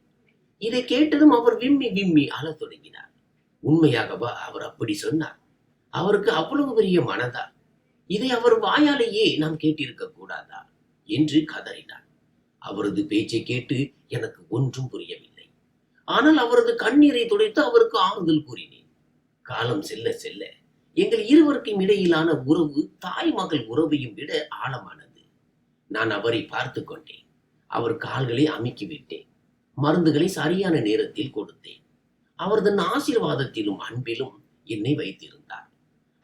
இதை கேட்டதும் அவர் விம்மி விம்மி அழத் தொடங்கினார். உண்மையாகவா அவர் அப்படி சொன்னார்? அவருக்கு அவ்வளவு பெரிய மனதா? இதை அவர் வாயாலேயே நாம் கேட்டிருக்க கூடாதா என்று கதறினார். அவரது பேச்சை கேட்டு எனக்கு ஒன்றும் புரியவில்லை. ஆனால் அவரது கண்ணீரை துடைத்து அவருக்கு ஆறுதல் கூறினேன். காலம் செல்ல செல்ல எங்கள் இருவருக்கும் இடையிலான உறவு தாய் மகள் உறவையும் விட ஆழமானது. நான் அவரை பார்த்து கொண்டேன். அவர் கால்களை அமுக்கிவிட்டேன். மருந்துகளை சரியான நேரத்தில் கொடுத்தேன். அவர் தன் ஆசீர்வாதத்திலும் அன்பிலும் என்னை வைத்திருந்தார்.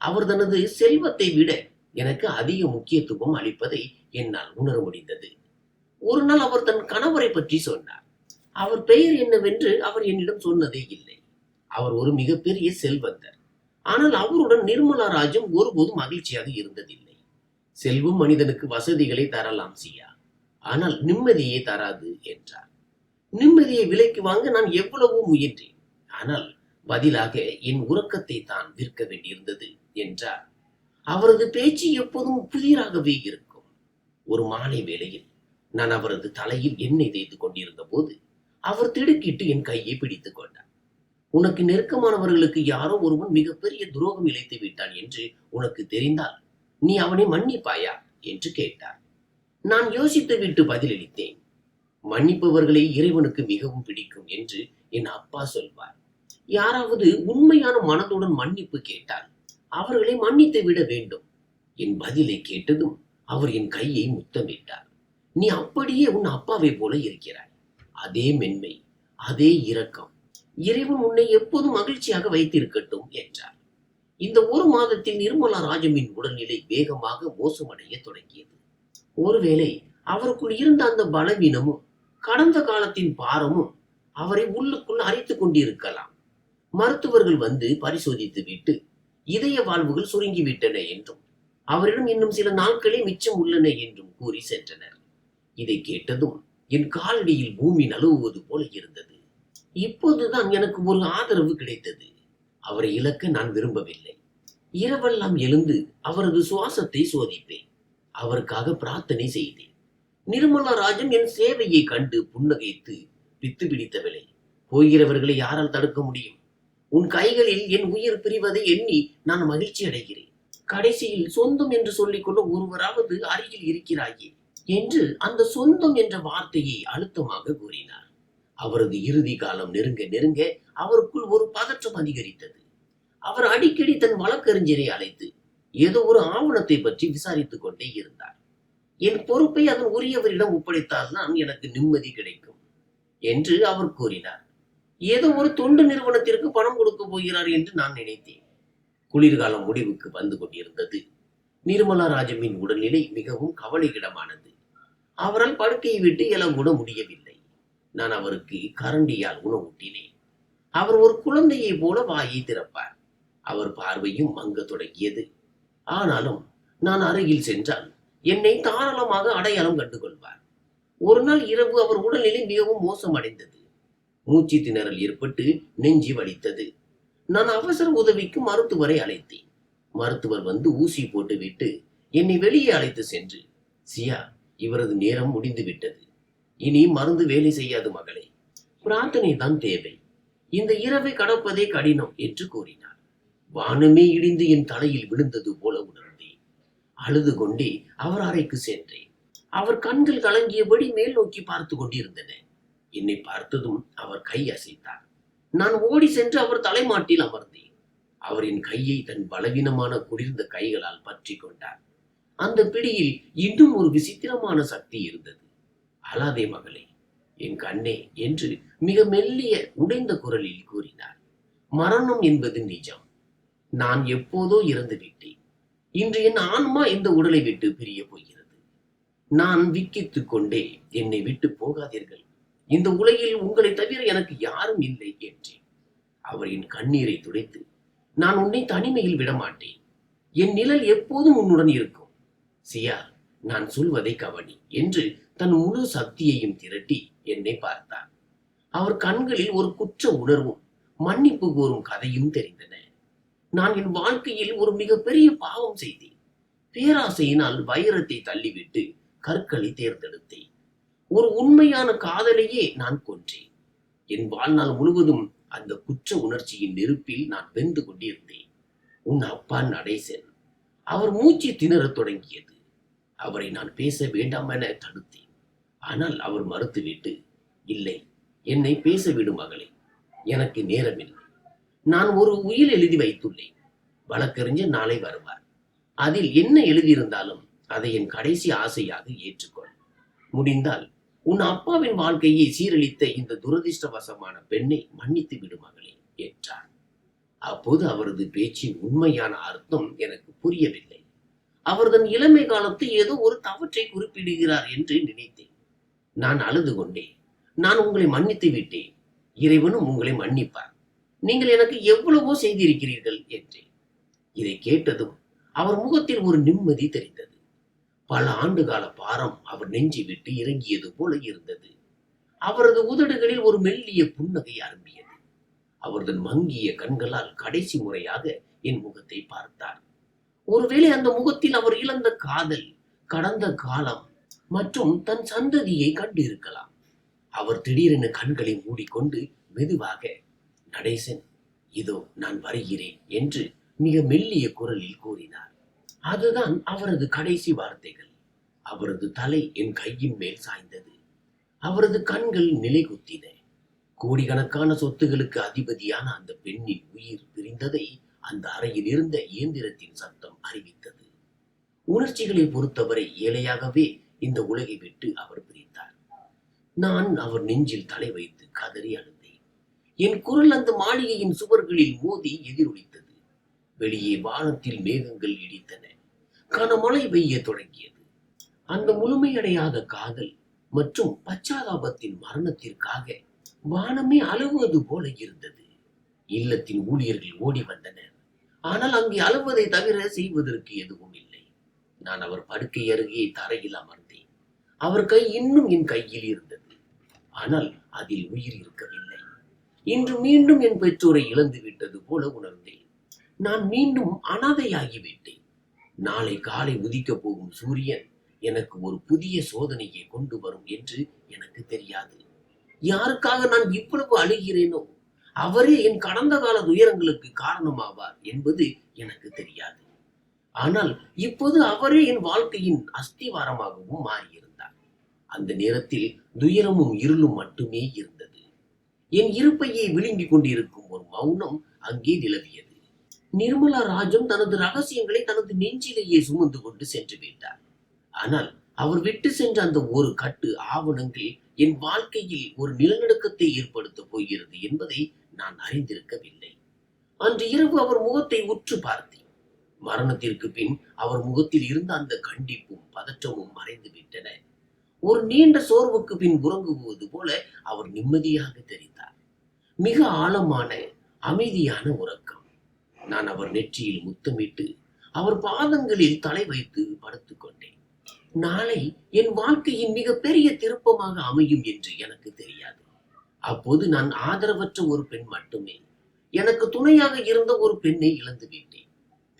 அவர் தனது செல்வத்தை விட எனக்கு அதிக முக்கியத்துவம் அளிப்பதை என்னால் உணர முடிந்தது. ஒரு நாள் அவர் தன் கணவரை பற்றி சொன்னார். அவர் பெயர் என்னவென்று அவர் என்னிடம் சொன்னதே இல்லை. அவர் ஒரு மிகப்பெரிய செல்வந்தர். ஆனால் அவருடன் நிர்மலா ராஜம் ஒருபோதும் மகிழ்ச்சியாக இருந்ததில்லை. செல்வம் மனிதனுக்கு வசதிகளை தரலாம் சியா, ஆனால் நிம்மதியை தராது என்றார். நிம்மதியை விலைக்கு வாங்க நான் எவ்வளவோ முயன்றேன், ஆனால் பதிலாக என் உறக்கத்தை தான் விற்க வேண்டியிருந்தது என்றார். அவரது பேச்சு எப்போதும் புதிராகவே இருக்கும். ஒரு மாலை வேளையில் நான் அவரது தலையில் எண்ணெய் தேய்த்து கொண்டிருந்த போது அவர் திடுக்கிட்டு என் கையை பிடித்துக் கொண்டார். உனக்கு நெருக்கமானவர்களுக்கு யாரோ ஒருவன் மிகப்பெரிய துரோகம் இழைத்து விட்டான் என்று உனக்கு தெரிந்தால் நீ அவனை மன்னிப்பாயா என்று கேட்டார். நான் யோசித்து விட்டு பதிலளித்தேன். மன்னிப்பவர்களை இறைவனுக்கு மிகவும் பிடிக்கும் என்று என் அப்பா சொல்வார். யாராவது உண்மையான மனதுடன் மன்னிப்பு கேட்டால் அவர்களை மன்னித்து விட வேண்டும். என் பதிலை கேட்டதும் அவர் என் கையை முத்தமிட்டார். நீ அப்படியே உன் அப்பாவை போல இருக்கிறாய். அதே மென்மை, அதே இரக்கம். இறைவன் உன்னை எப்போதும் மகிழ்ச்சியாக வைத்திருக்கட்டும் என்றார். இந்த ஒரு மாதத்தில் நிர்மலா ராஜமின் உடல்நிலை வேகமாக மோசமடைய தொடங்கியது. ஒருவேளை அவருக்குள் இருந்த அந்த பலவீனமும் கடந்த காலத்தின் பாரமும் அவரை உள்ளுக்குள் அரித்துக் கொண்டிருக்கலாம். மருத்துவர்கள் வந்து பரிசோதித்து விட்டு இதய வாழ்வுகள் சுருங்கிவிட்டன என்றும் அவரிடம் இன்னும் சில நாட்களே மிச்சம் உள்ளன என்றும் கூறி சென்றனர். இதை கேட்டதும் என் காலடியில் பூமி நழுவுவது போல இருந்தது. இப்போதுதான் எனக்கு ஒரு ஆதரவு கிடைத்தது. அவரை இழக்க நான் விரும்பவில்லை. இரவெல்லாம் எழுந்து அவரது சுவாசத்தை சோதிப்பேன். அவருக்காக பிரார்த்தனை செய்தேன். நிர்மலா ராஜன் என் சேவையை கண்டு புன்னகைத்து, பித்து பிடித்தவளை, போகிறவர்களை யாரால் தடுக்க முடியும்? உன் கைகளில் என் உயிர் பிரிவதை எண்ணி நான் மகிழ்ச்சி அடைகிறேன். கடைசியில் சொந்தம் என்று சொல்லிக்கொள்ள ஒருவராவது அருகில் இருக்கிறாயே என்று அந்த சொந்தம் என்ற வார்த்தையை அழுத்தமாக கூறினார். அவரது இறுதி காலம் நெருங்க நெருங்க அவருக்குள் ஒரு பதற்றம் அதிகரித்தது. அவர் அடிக்கடி தன் வழக்கறிஞரை அழைத்து ஏதோ ஒரு ஆவணத்தை பற்றி விசாரித்துக் கொண்டே இருந்தார். என் பொறுப்பை அதன் உரியவரிடம் ஒப்படைத்தால்தான் எனக்கு நிம்மதி கிடைக்கும் என்று அவர் கூறினார். ஏதோ ஒரு தொண்டு நிறுவனத்திற்கு பணம் கொடுக்க போகிறார் என்று நான் நினைத்தேன். குளிர்காலம் முடிவுக்கு வந்து கொண்டிருந்தது. நிர்மலா ராஜமின் உடல்நிலை மிகவும் கவலைக்கிடமானது. அவரால் படுக்கையை விட்டு எழக்கூட முடியவில்லை. நான் அவருக்கு கரண்டியால் உணவூட்டினேன். அவர் ஒரு குழந்தையை போல வாயை திறப்பார். அவர் பார்வையும் மங்க தொடங்கியது. ஆனாலும் நான் அருகில் சென்றால் என்னை தாராளமாக அடையாளம் கண்டு கொள்வார். ஒரு நாள் இரவு அவர் உடல்நிலை மிகவும் மோசமடைந்தது. மூச்சு திணறல் ஏற்பட்டு நெஞ்சி வலித்தது. நான் அவசர உதவிக்கு மருத்துவரை அழைத்தேன். மருத்துவர் வந்து ஊசி போட்டுவிட்டு என்னை வெளியே அழைத்து சென்று, சியா, இவரது நேரம் முடிந்து விட்டது. இனி மருந்து வேலை செய்யாது மகளே. பிரார்த்தனை தான் தேவை. இந்த இரவை கடப்பதே கடினம் என்று கூறினார். வானமே இடிந்து என் தலையில் விழுந்தது போல உணர்ந்தேன். அழுது கொண்டே அவர் அறைக்கு சென்றேன். அவர் கண்கள் கலங்கியபடி மேல் நோக்கி பார்த்து கொண்டிருந்தன. என்னை பார்த்ததும் அவர் கை அசைத்தார். நான் ஓடி சென்று அவர் தலைமாட்டில் அமர்ந்தேன். அவரின் கையை தன் பலவீனமான குளிர்ந்த கைகளால் பற்றி கொண்டார். அந்த பிடியில் இன்னும் ஒரு விசித்திரமான சக்தி இருந்தது. அழாதே மகளே, என் கண்ணே என்று மிக மெல்லிய உடைந்த குரலில் கூறினார். மரணம் என்பது நிஜம். நான் எப்போதோ இறந்து விட்டேன். இன்று என் ஆன்மா இந்த உடலை விட்டு பிரிய போகிறது. நான் விக்கித்துக் கொண்டே, என்னை விட்டு போகாதீர்கள், இந்த உலகில் உங்களை தவிர எனக்கு யாரும் இல்லை என்றேன். அவர் என் கண்ணீரை துடைத்து, நான் உன்னை தனிமையில் விடமாட்டேன். என் நிழல் எப்போதும் உன்னுடன் இருக்கும். சியா, நான் சொல்வதை கவனி என்று தன் முழு சக்தியையும் திரட்டி என்னை பார்த்தார். அவர் கண்களில் ஒரு குற்ற உணர்வும் மன்னிப்பு கோரும் கதையும் தெரிந்தன. நான் என் வாழ்க்கையில் ஒரு மிகப்பெரிய பாவம் செய்தேன். பேராசையினால் வைரத்தை தள்ளிவிட்டு கற்களை தேர்ந்தெடுத்தேன். ஒரு உண்மையான காதலையே நான் கொன்றேன். என் வாழ்நாள் முழுவதும் அந்த குற்ற உணர்ச்சியின் நெருப்பில் நான் வெந்து கொண்டிருந்தேன். உன் அப்பா நடேசன். அவர் மூச்சு திணறத் தொடங்கியது. அவரை நான் பேச வேண்டாம் என தடுத்தேன். ஆனால் அவர் மறுத்துவிட்டு, இல்லை, என்னை பேச விடும் மகளே, எனக்கு நேரமில்லை. நான் ஒரு உயில் எழுதி வைத்துள்ளேன். வழக்கறிஞர் நாளை வருவார். அதில் என்ன எழுதியிருந்தாலும் அதை என் கடைசி ஆசையாக ஏற்றுக்கொள். முடிந்தால் உன் அப்பாவின் வாழ்க்கையை சீரழித்த இந்த துரதிர்ஷ்டவசமான பெண்ணை மன்னித்து விடும் மகளே என்றார். அப்போது அவரது பேச்சின் உண்மையான அர்த்தம் எனக்கு புரியவில்லை. அவர் தன் இளமை காலத்து ஏதோ ஒரு தவற்றை குறிப்பிடுகிறார் என்று நினைத்தேன். நான் அழுது கொண்டேன். நான் உங்களை மன்னித்து விட்டேன். இறைவனும் உங்களை மன்னிப்பார். நீங்கள் எனக்கு எவ்வளவோ செய்திருக்கிறீர்கள் என்றேன். இதை கேட்டதும் அவர் முகத்தில் ஒரு நிம்மதி தெரிந்தது. பல ஆண்டுகால பாரம் அவர் நெஞ்சை விட்டு இறங்கியது போல இருந்தது. அவரது உதடுகளில் ஒரு மெல்லிய புன்னகை அரும்பியது. அவரது மங்கிய கண்களால் கடைசி முறையாக என் முகத்தை பார்த்தார். ஒருவேளை அந்த முகத்தில் அவர் இழந்த காதல், கடந்த காலம் மற்றும் தன் சந்ததியை கண்டு இருக்கலாம். அவர் திடீரென கண்களை மூடிக்கொண்டு மெதுவாக, நடேசன், இதோ நான் வருகிறேன் என்று மிக மெல்லிய குரலில் கூறினார். அதுதான் அவரது கடைசி வார்த்தைகள். அவரது தலை என் கையின் மேல் சாய்ந்தது. அவரது கண்கள் நிலை குத்தின. கோடிக்கணக்கான சொத்துகளுக்கு அதிபதியான அந்த பெண்ணின் உயிர் பிரிந்ததை அந்த அறையில் இருந்த இயந்திரத்தின் சத்தம் அறிவித்தது. உணர்ச்சிகளை பொறுத்தவரை ஏழையாகவே இந்த உலகை விட்டு அவர் பிரித்தார். நான் அவர் நெஞ்சில் தலை வைத்து கதறி அழுந்தேன். என் குரல் அந்த மாளிகையின் சுவர்களில் மோதி எதிரொலித்தது. வெளியே வானத்தில் மேகங்கள் இடித்தன. கனமழை பெய்ய தொடங்கியது. அந்த முழுமையடையாத காதல் மற்றும் பச்சாதாபத்தின் மரணத்திற்காக வானமே அழுவது போல இருந்தது. இல்லத்தின் ஊழியர்கள் ஓடி வந்தனர். ஆனால் அங்கே அழுவதை தவிர செய்வதற்கு எதுவும் இல்லை. நான் அவர் படுக்கை அருகே தரையில் அமர்ந்தேன். அவர் கை இன்னும் என் கையில் இருந்தது. ஆனால் அதில் உயிர் இருக்கவில்லை. இன்று மீண்டும் என் பெற்றோரை இழந்து விட்டது போல உணர்ந்தேன். நான் மீண்டும் அனாதையாகிவிட்டேன். நாளை காலை உதிக்கப் போகும் சூரியன் எனக்கு ஒரு புதிய சோதனையை கொண்டு வரும் என்று எனக்கு தெரியாது. யாருக்காக நான் இவ்வளவு அழுகிறேனோ அவரே என் கடந்த கால துயரங்களுக்கு காரணமாவார் என்பது எனக்கு தெரியாது. ஆனால் இப்போது அவரே என் வாழ்க்கையின் அஸ்திவாரமாகவும் மாறியிருந்தார். அந்த நேரத்தில் துயரமும் இருளும் மட்டுமே இருந்தது. என் இருப்பையை விழுங்கிக் கொண்டிருக்கும் ஒரு மௌனம் அங்கே நிலவியது. நிர்மலா ராஜம் தனது ரகசியங்களை தனது நெஞ்சிலேயே சுமந்து கொண்டு சென்று விட்டார். ஆனால் அவர் விட்டு சென்ற அந்த ஒரு கட்டு ஆவணங்கள் என் வாழ்க்கையில் ஒரு நிலநடுக்கத்தை ஏற்படுத்த போகிறது என்பதை நான் அறிந்திருக்கவில்லை. அன்று இரவு அவர் முகத்தை உற்று பார்த்தேன். மரணத்திற்கு பின் அவர் முகத்தில் இருந்த அந்த கண்டிப்பும் பதற்றமும் மறைந்து விட்டன. ஒரு நீண்ட சோர்வுக்கு பின் உறங்குவது போல அவர் நிம்மதியாக தெரிந்தார். மிக ஆழமான அமைதியான உறக்கம். நான் அவர் நெற்றியில் முத்தமிட்டு அவர் பாதங்களில் தலை வைத்து படுத்துக் கொண்டேன். நாளை என் வாழ்க்கையின் மிக பெரிய திருப்பமாக அமையும் என்று எனக்கு தெரியாது. அப்போது நான் ஆதரவற்ற ஒரு பெண் மட்டுமே. எனக்கு துணையாக இருந்த ஒரு பெண்ணை இழந்து விட்டேன்.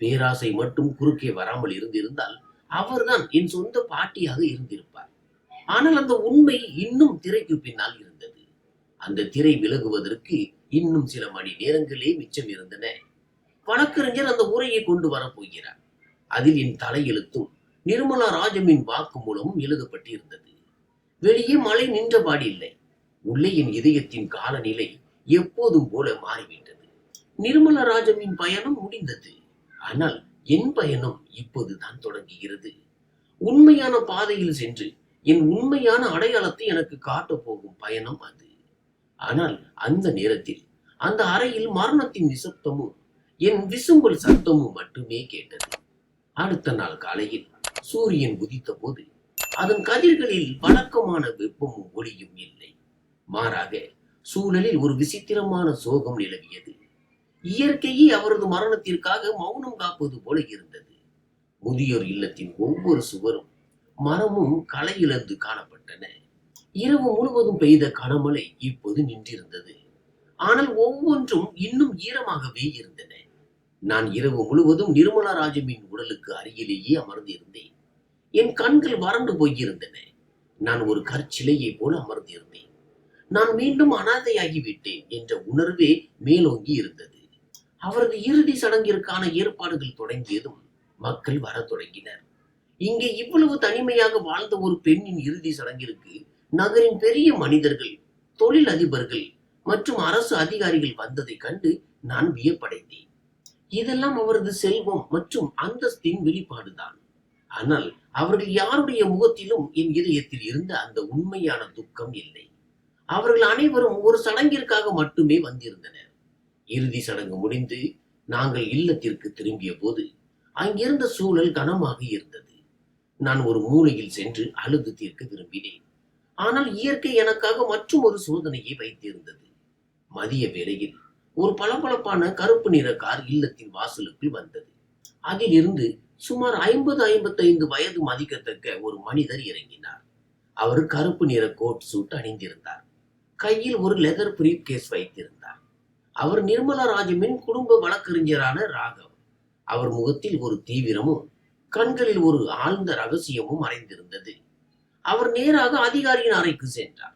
பேராசை மட்டும் குறுக்கே வராமல் இருந்திருந்தால் அவர்தான் என் சொந்த பாட்டியாக இருந்திருப்பார். ஆனால் அந்த உண்மை இன்னும் திரைக்கு பின்னால் இருந்தது. அந்த திரை விலகுவதற்கு இன்னும் சில மணி நேரங்களே மிச்சம் இருந்தன. வழக்கறிஞர் அந்த உரையை கொண்டு வரப்போகிறார். அதில் என் தலையெழுத்தும் நிர்மலா ராஜமின் வாக்கு மூலமும் எழுதப்பட்டு இருந்தது. வெளியே மழை நின்றபாடு இல்லை. உள்ளே என் இதயத்தின் காலநிலை எப்போதும் போல மாறிவிட்டது. நிர்மலா ராஜமின் பயணம் முடிந்தது. ஆனால் என் பயணம் இப்போதுதான் தொடங்குகிறது. உண்மையான பாதையில் சென்று என் உண்மையான அடையாளத்தை எனக்கு காட்டப் போகும் பயணம் அது. ஆனால் அந்த நேரத்தில் அந்த அறையில் மரணத்தின் நிசப்தமும் என் விசும்பல் சத்தமும் மட்டுமே கேட்டது. அடுத்த நாள் காலையில் சூரியன் உதித்த போது அதன் கதிர்களில் வழக்கமான வெப்பமும் ஒளியும் இல்லை. மாறாக சூழலில் ஒரு விசித்திரமான சோகம் நிலவியது. இயற்கையே அவரது மரணத்திற்காக மௌனம் காப்பது போல இருந்தது. முதியோர் இல்லத்தின் ஒவ்வொரு சுவரும் மரமும் களை இழந்து காணப்பட்டன. இரவு முழுவதும் பெய்த கனமழை இப்போது நின்றிருந்தது. ஆனால் ஒவ்வொன்றும் இன்னும் ஈரமாகவே இருந்தன. நான் இரவு முழுவதும் நிர்மலா ராஜமின் உடலுக்கு அருகிலேயே அமர்ந்திருந்தேன். என் கண்கள் வறண்டு போயிருந்தன. நான் ஒரு கற்சிலையை போல அமர்ந்திருந்தேன். நான் மீண்டும் அனாதையாகிவிட்டேன் என்ற உணர்வே மேலோங்கி இருந்தது. அவரது இறுதி சடங்கிற்கான ஏற்பாடுகள் தொடங்கியதும் மக்கள் வரத் தொடங்கினர். இங்கே இவ்வளவு தனிமையாக வாழ்ந்த ஒரு பெண்ணின் இறுதி சடங்கிற்கு நகரின் பெரிய மனிதர்கள், தொழில் அதிபர்கள் மற்றும் அரசு அதிகாரிகள் வந்ததை கண்டு நான் வியப்படைந்தேன். இதெல்லாம் அவரது செல்வம் மற்றும் அந்தஸ்தின் வெளிப்பாடுதான். ஆனால் அவர்கள் யாருடைய முகத்திலும் என் இதயத்தில் இருந்த அந்த உண்மையான துக்கம் இல்லை. அவர்கள் அனைவரும் ஒரு சடங்கிற்காக மட்டுமே வந்திருந்தனர். இறுதி சடங்கு முடிந்து நாங்கள் இல்லத்திற்கு திரும்பிய போது அங்கிருந்த சூழல் கனமாக இருந்தது. நான் ஒரு மூலையில் சென்று அழுது தீர்க்க விரும்பினேன். ஆனால் இயற்கை எனக்காக மற்றும் ஒரு சோதனையை வைத்திருந்தது. மதிய வேளையில் ஒரு பளபளப்பான கருப்பு நிற கார் இல்லத்தின் வாசலுக்குள் வந்தது. அதில் இருந்து சுமார் 50-55 வயது மதிக்கத்தக்க ஒரு மனிதர் இறங்கினார். அவர் கருப்பு நிற கோட் சூட் அணிந்திருந்தார். கையில் ஒரு லெதர் பிரீப் கேஸ் வைத்திருந்தார். அவர் நிர்மலா ராஜமின் குடும்ப வழக்கறிஞரான ராகவ். அவர் முகத்தில் ஒரு தீவிரமும் கண்களில் ஒரு ஆழ்ந்த ரகசியமும் மறைந்திருந்தது. அவர் நேராக அதிகாரியின் அறைக்கு சென்றார்.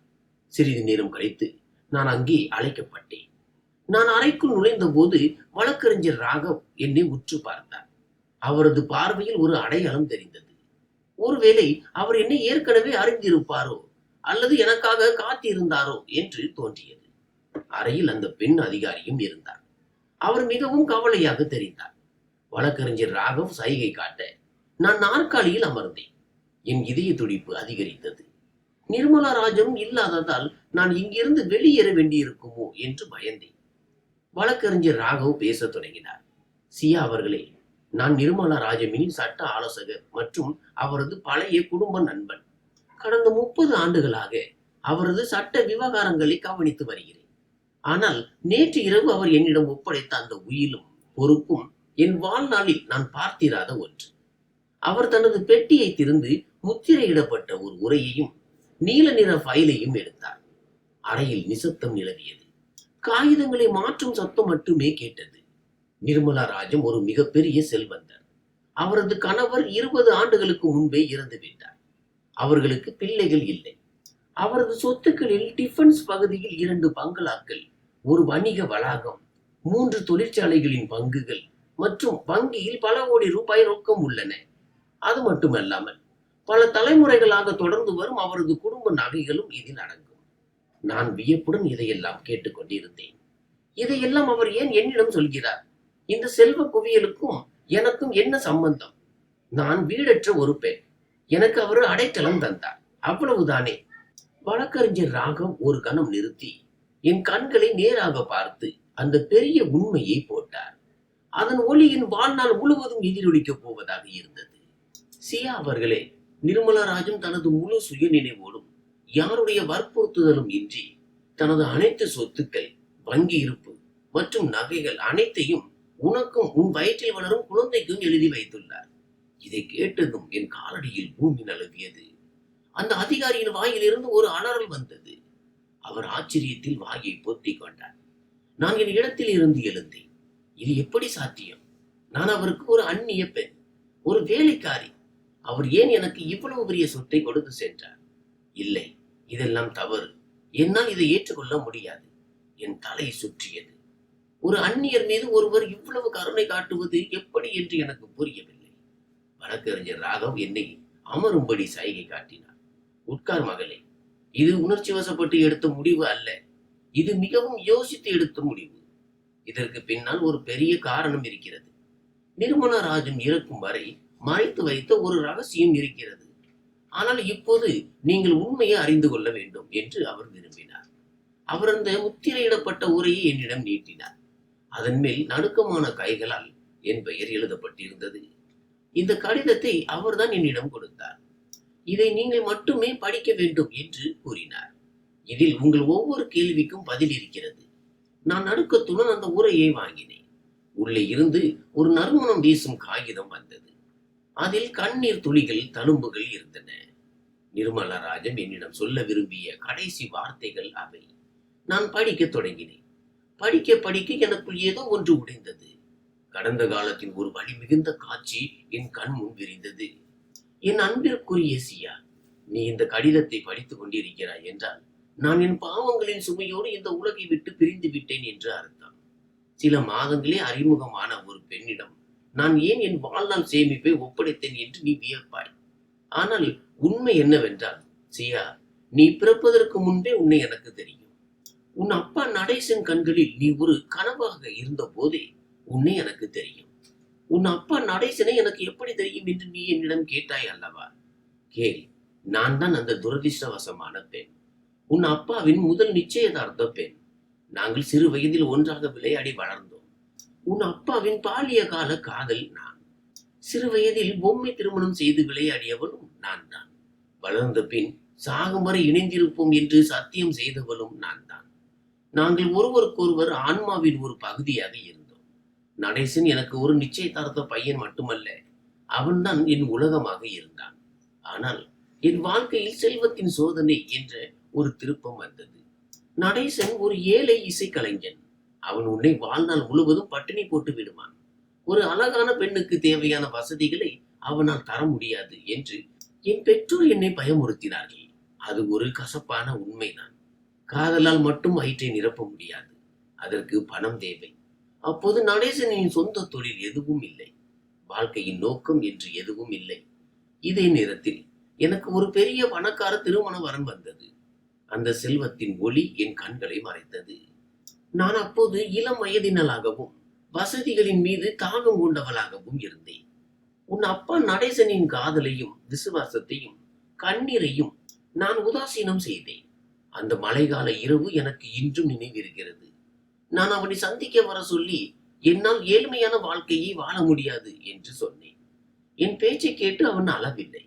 சிறிது நேரம் கழித்து நான் அங்கே அழைக்கப்பட்டேன். நான் அறைக்குள் நுழைந்த போது வழக்கறிஞர் ராகவ் என்னை உற்று பார்த்தார். அவரது பார்வையில் ஒரு அடையாளம் தெரிந்தது. ஒருவேளை அவர் என்னை ஏற்கனவே அறிந்திருப்பாரோ அல்லது எனக்காக காத்திருந்தாரோ என்று தோன்றியது. அறையில் அந்த பெண் அதிகாரியும் இருந்தார். அவர் மிகவும் கவலையாக தெரிந்தார். வழக்கறிஞர் ராகவ் சைகை காட்ட நான் நாற்காலியில் அமர்ந்தேன். என் இதய துடிப்பு அதிகரித்தது. நிர்மலா ராஜம் இல்லாததால் நான் இங்கிருந்து வெளியேற வேண்டியிருக்குமோ என்று பயந்தேன். வழக்கறிஞர் ராகவ் பேசத் தொடங்கினார். சியா அவர்களே, நான் நிர்மலா ராஜமின் சட்ட ஆலோசகர் மற்றும் அவரது பழைய குடும்ப நண்பன். கடந்த 30 ஆண்டுகளாக அவரது சட்ட விவகாரங்களை கவனித்து வருகிறேன். ஆனால் நேற்று இரவு அவர் என்னிடம் ஒப்படைத்த அந்த உயிலும் பொறுப்பும் என் வாழ்நாளில் நான் பார்த்திராத ஒன்று. அவர் தனது பெட்டியை திறந்து முத்திரையிடப்பட்ட ஒரு உரையையும் நீல நிற ஃபைலையும் எடுத்தார். அறையில் நிசப்தம் நிலவியது. காகிதங்களை மாற்றும் சத்தம் மட்டுமே கேட்டது. நிர்மலா ராஜம் ஒரு மிகப்பெரிய செல்வந்தர். அவரது கணவர் 20 ஆண்டுகளுக்கு முன்பே இறந்து விட்டார். அவர்களுக்கு பிள்ளைகள் இல்லை. அவரது சொத்துக்களில் டிஃபென்ஸ் பகுதியில் 2 பங்களாக்கள், ஒரு வணிக வளாகம், 3 தொழிற்சாலைகளின் பங்குகள் மற்றும் வங்கியில் பல கோடி ரூபாய் ரொக்கம் உள்ளன. அது மட்டுமல்லாமல் பல தலைமுறைகளாக தொடர்ந்து வரும் அவரது குடும்ப நகைகளும் இதில் அடங்கும். நான் வியப்புடன் இதையெல்லாம் கேட்டுக்கொண்டிருந்தேன். இதையெல்லாம் அவர் ஏன் என்னிடம் சொல்கிறார்? இந்த செல்வ குவியலுக்கும் எனக்கும் என்ன சம்பந்தம்? நான் வீடற்ற ஒரு பெண். எனக்கு அவர் அடைக்கலம் தந்தார், அவ்வளவுதானே. வழக்கறிஞர் ராகவ் ஒரு கணம் நிறுத்தி என் கண்களை நேராக பார்த்து அந்த பெரிய உண்மையை போட்டார். அதன் ஒளியின் வாழ்நாள் முழுவதும் எதிரொலிக்கப் போவதாக இருந்தது. சியா அவர்களே, நிர்மலா ராஜம் தனது முழு சுய நினைவோடும் யாருடைய வற்புறுத்துதலும் இன்றி தனது அனைத்து சொத்துக்கள், வங்கி இருப்பு மற்றும் நகைகள் அனைத்தையும் உனக்கும் உன் வயிற்றில் வளரும் குழந்தைக்கும் எழுதி வைத்துள்ளார். இதை கேட்டதும் என் காலடியில் பூமி நழுவியது. அந்த அதிகாரியின் வாயிலிருந்து ஒரு அலறல் வந்தது. அவர் ஆச்சரியத்தில் வாயை பொத்திக் கொண்டார். நான் என் இடத்தில் இருந்து எழுந்தேன். இது எப்படி சாத்தியம்? நான் அவருக்கு ஒரு அந்நிய பெண், ஒரு வேலைக்காரி. அவர் ஏன் எனக்கு இவ்வளவு பெரிய சொத்தை கொடுத்து சென்றார்? இல்லை, இதெல்லாம் தவறு. என்னால் இதை ஏற்றுக்கொள்ள முடியாது. என் தலை சுற்றியது. ஒரு அந்நியர் மீது ஒருவர் இவ்வளவு கருணை காட்டுவது எப்படி என்று எனக்கு புரியவில்லை. வழக்கறிஞர் ராகவ் என்னை அமரும்படி சைகை காட்டினார். உட்கார் மகளே, இது உணர்ச்சி வசப்பட்டு எடுத்த முடிவு அல்ல. இது மிகவும் யோசித்து எடுத்த முடிவு. இதற்கு பின்னால் ஒரு பெரிய காரணம் இருக்கிறது. நிர்மலா ராஜன் இறக்கும் வரை மறைத்து வைத்த ஒரு ரகசியம் இருக்கிறது. ஆனால் இப்போது நீங்கள் உண்மையை அறிந்து கொள்ள வேண்டும் என்று அவர் விரும்பினார். அவர் அந்த முத்திரையிடப்பட்ட உரையை என்னிடம் நீட்டினார். அதன் மேல் நடுக்கமான கைகளால் என் பெயர் எழுதப்பட்டிருந்தது. இந்த கடிதத்தை அவர்தான் என்னிடம் கொடுத்தார். இதை நீங்கள் மட்டுமே படிக்க வேண்டும் என்று கூறினார். இதில் உங்கள் ஒவ்வொரு கேள்விக்கும் பதில் இருக்கிறது. நான் நடுக்கத்துடன் அந்த உரையை வாங்கினேன். உள்ளே இருந்து ஒரு நறுமணம் வீசும் காகிதம் வந்தது. அதில் கண்ணீர் துளிகள் தழும்புகள் இருந்தன. நிர்மலராஜன் என்னிடம் சொல்ல விரும்பிய கடைசி வார்த்தைகள் அவை. நான் படிக்க தொடங்கினேன். படிக்க படிக்க எனக்குள் ஏதோ ஒன்று உடைந்தது. கடந்த காலத்தின் ஒரு வழி மிகுந்த காட்சி என் கண் முன் விரிந்தது. என் அன்பிற்குரிய சியா, நீ இந்த கடிதத்தை படித்துக் கொண்டிருக்கிறாய் என்றால் நான் என் பாவங்களின் சுமையோடு இந்த உலகை விட்டு பிரிந்து விட்டேன் என்று அர்த்தம். சில மாதங்களே அறிமுகமான ஒரு பெண்ணிடம் நான் ஏன் என் வாழ்நாள் சேமிப்பை ஒப்படைத்தேன் என்று நீ வியப்பாய். ஆனால் உண்மை என்னவென்றால், சியா, நீ பிறப்பதற்கு முன்பே உன்னை எனக்கு தெரியும். உன் அப்பா நடேசன் கண்களில் நீ ஒரு கனவாக இருந்த போதே உன்னை எனக்கு தெரியும். உன் அப்பா நடேசனை எனக்கு எப்படி தெரியும் என்று நீ என்னிடம் கேட்டாய் அல்லவா? கேள், நான் தான் அந்த துரதிர்ஷ்டவசமான பெண், உன் அப்பாவின் முதல் நிச்சயதார்த்த பெண். நாங்கள் சிறு வயதில் ஒன்றாக விளையாடி வளர்ந்தோம். உன் அப்பாவின் பாலிய கால காதல் நான். சிறு வயதில் பொம்மை திருமணம் செய்து விளையாடியவளும் நான் தான். வளர்ந்த பின் சாகும் வரை இணைந்திருப்போம் என்று சத்தியம் செய்தவளும் நான் தான். நாங்கள் ஒருவருக்கொருவர் ஆன்மாவின் ஒரு பகுதியாக இருந்தோம். நடேசன் எனக்கு ஒரு நிச்சயதார்த்த பையன் மட்டுமல்ல, அவன்தான் என் உலகமாக இருந்தான். ஆனால் என் வாழ்க்கையில் செல்வத்தின் சோதனை என்ற ஒரு திருப்பம் வந்தது. நடேசன் ஒரு ஏழை இசைக்கலைஞன். அவன் உன்னை வாழ்நாள் முழுவதும் பட்டினி போட்டு விடுவான். ஒரு அழகான பெண்ணுக்கு தேவையான வசதிகளை அவனால் தர முடியாது என்று என் பெற்றோர் என்னை பயமுறுத்தினார்கள். அது ஒரு கசப்பான உண்மைதான். காதலால் மட்டும் வயிற்றை நிரப்ப முடியாது. அதற்கு பணம் தேவை. அப்போது நடேசனின் சொந்த தொழில் எதுவும் இல்லை. வாழ்க்கையின் நோக்கம் என்று எதுவும் இல்லை. இதே நேரத்தில் எனக்கு ஒரு பெரிய பணக்கார திருமண வரன் வந்தது. அந்த செல்வத்தின் ஒளி என் கண்களை மறைத்தது. நான் அப்போது இளம் வயதினலாகவும் வசதிகளின் மீது தாகம் கொண்டவளாகவும் இருந்தேன். உன் அப்பா நடேசனின் காதலையும் விசுவாசத்தையும் கண்ணீரையும் நான் உதாசீனம் செய்தேன். அந்த மழைக்கால இரவு எனக்கு இன்றும் நினைவிருக்கிறது. நான் அவனை சந்திக்க வர சொல்லி என்னால் ஏழ்மையான வாழ்க்கையை வாழ முடியாது என்று சொன்னேன். என் பேச்சை கேட்டு அவன் அளவில்லை.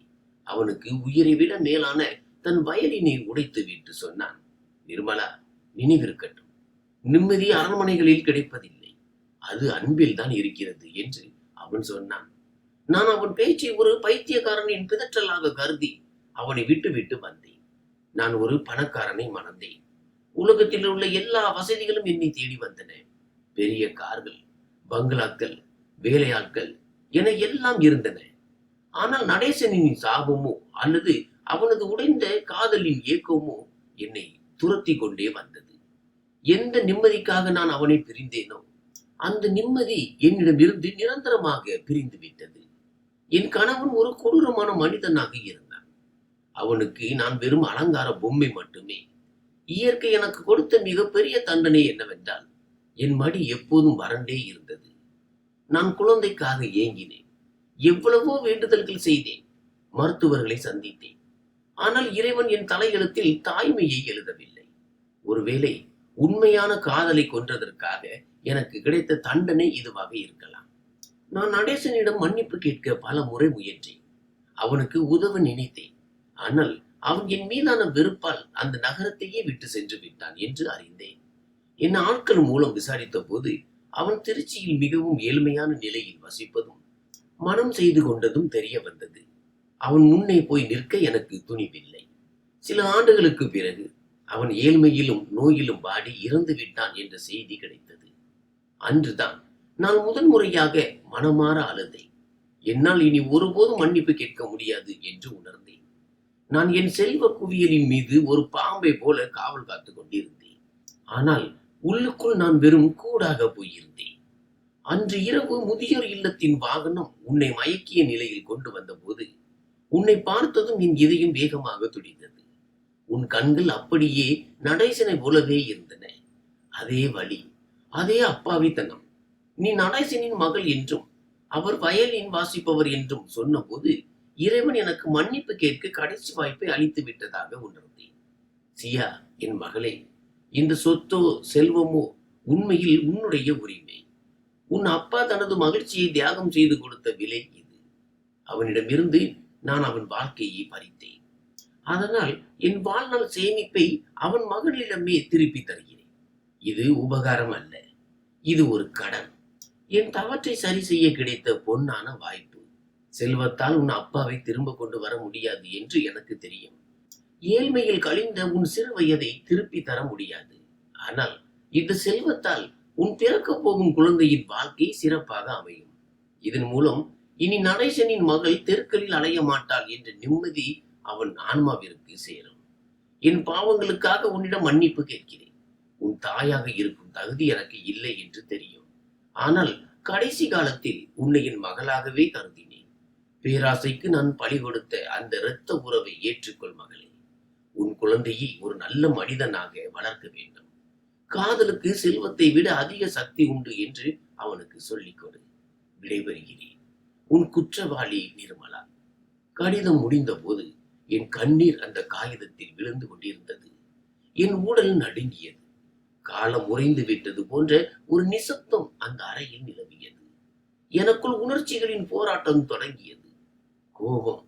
அவனுக்கு உயிரை விட மேலான தன் வயலினை உடைத்து விட்டு சொன்னான், நிர்மலா, நினைவிருக்கட்டும், நிம்மதி அரண்மனைகளில் கிடைப்பதில்லை, அது அன்பில் தான் இருக்கிறது என்று அவன் சொன்னான். நான் அவன் பேச்சை ஒரு பைத்தியக்காரனின் பிதற்றலாக கருதி அவனை விட்டு விட்டு வந்தேன். நான் ஒரு பணக்காரனை மணந்தேன். உலகத்தில் உள்ள எல்லா வசதிகளும் என்னை தேடி வந்தன. பெரிய கார்கள், பங்களாக்கள், வேலையாட்கள் என எல்லாம் இருந்தன. ஆனால் நடேசனின் சாபமோ அல்லது அவனது உடைந்த காதலின் ஏக்கமோ என்னை துரத்தி கொண்டே வந்தது. எந்த நிம்மதிக்காக நான் அவனை பிரிந்தேனோ அந்த நிம்மதி என்னிடமிருந்து நிரந்தரமாக பிரிந்து விட்டது. என் கணவன் ஒரு கொடூரமான மனிதனாக இருந்தான். அவனுக்கு நான் வெறும் அலங்கார பொம்மை மட்டுமே. இயற்கை எனக்கு கொடுத்த மிகப்பெரிய தண்டனை என்னவென்றால், என் மடி எப்போதும் வறண்டே இருந்தது. நான் குழந்தைக்காக ஏங்கினேன். எவ்வளவோ வேண்டுதல்கள் செய்தேன். மருத்துவர்களை சந்தித்தேன். ஆனால் இறைவன் என் தலையெழுத்தில் தாய்மையை எழுதவில்லை. ஒருவேளை உண்மையான காதலை கொன்றதற்காக எனக்கு கிடைத்த தண்டனை இதுவாக இருக்கலாம். நான் நடேசனிடம் மன்னிப்பு கேட்க பல முறை முயன்றேன். அவனுக்கு உதவ நினைத்தேன். ஆனால் அவன் என் மீதான வெறுப்பால் அந்த நகரத்தையே விட்டு சென்று விட்டான் என்று அறிந்தேன். என் ஆட்கள் மூலம் விசாரித்த போது அவன் திருச்சியில் மிகவும் ஏழ்மையான நிலையில் வசிப்பதும் மனம் செய்து கொண்டதும் தெரிய வந்தது. அவன் முன்னே போய் நிற்க எனக்கு துணிவில்லை. சில ஆண்டுகளுக்கு பிறகு அவன் ஏழ்மையிலும் நோயிலும் வாடி இறந்து விட்டான் என்ற செய்தி கிடைத்தது. அன்றுதான் நான் முதன் முறையாக மனமாற அழுதேன். என்னால் இனி ஒருபோதும் மன்னிப்பு கேட்க முடியாது என்று உணர்ந்தேன். நான் என் செல்வ குவியலின் மீது ஒரு பாம்பை போல காவல் காத்து கொண்டிருந்தேன். ஆனால் உள்ளுக்குள் நான் வெறும் கூடாக போயிருந்தேன். அன்று இரவு முதியோர் இல்லத்தின் வாகனம் உன்னை மயக்கிய நிலையில் கொண்டு வந்த போது உன்னை பார்த்ததும் என் இதயம் வேகமாக துடித்தது. உன் கண்கள் அப்படியே நடேசனை போலவே இருந்தன. அதே வலி, அதே அப்பாவித்தனம். நீ நடேசனின் மகள் என்றும் அவர் வயலின் வாசிப்பவர் என்றும் சொன்னபோது இறைவன் எனக்கு மன்னிப்பு கேட்க கடைசி வாய்ப்பை அளித்து விட்டதாக உணர்ந்தேன். சியா, என் மகளே, இந்த சொத்தோ செல்வமோ உண்மையில் உன்னுடைய உரிமை. உன் அப்பா தனது மகிழ்ச்சியை தியாகம் செய்து கொடுத்த விலை இது. அவனிடமிருந்து நான் அவன் வாழ்க்கையை பறித்தேன். அதனால் என் வாழ்நாள் சேமிப்பை அவன் மகளிடமே திருப்பி தருகிறேன். இது உபகாரம் அல்ல, இது ஒரு கடன். என் தவற்றை சரி செய்ய கிடைத்த பொன்னான வாய்ப்பு. செல்வத்தால் உன் அப்பாவை திரும்ப கொண்டு வர முடியாது என்று எனக்கு தெரியும். ஏழ்மையில் கழிந்த உன் சிறு வயதை திருப்பி தர முடியாது. ஆனால் இந்த செல்வத்தால் உன் பிறக்க போகும் குழந்தையின் வாழ்க்கை சிறப்பாக அமையும். இதன் மூலம் இனி நடேசனின் மகள் தெருக்களில் அலைய மாட்டாள் என்ற நிம்மதி அவன் ஆன்மாவிற்கு சேரும். என் பாவங்களுக்காக உன்னிடம் மன்னிப்பு கேட்கிறேன். உன் தாயாக இருக்கும் தகுதி எனக்கு இல்லை என்று தெரியும். ஆனால் கடைசி காலத்தில் உன்னை என் மகளாகவே கருதினேன். பேராசைக்கு நான் பலி கொடுத்த அந்த இரத்த உறவை ஏற்றுக்கொள் மகளே. உன் குழந்தையை ஒரு நல்ல மனிதனாக வளர்க்க வேண்டும். காதலுக்கு செல்வத்தை விட அதிக சக்தி உண்டு என்று அவனுக்கு சொல்லிக் கொடு. விடைபெறுகிறேன், உன் குற்றவாளி நிர்மலா. கடிதம் முடிந்த போது என் கண்ணீர் அந்த காகிதத்தில் விழுந்து கொண்டிருந்தது. என் உடல் நடுங்கியது. காலம் உறைந்து விட்டது போன்ற ஒரு நிசப்தம் அந்த அறையில் நிலவியது. எனக்குள் உணர்ச்சிகளின் போராட்டம் தொடங்கியது. கோபம்,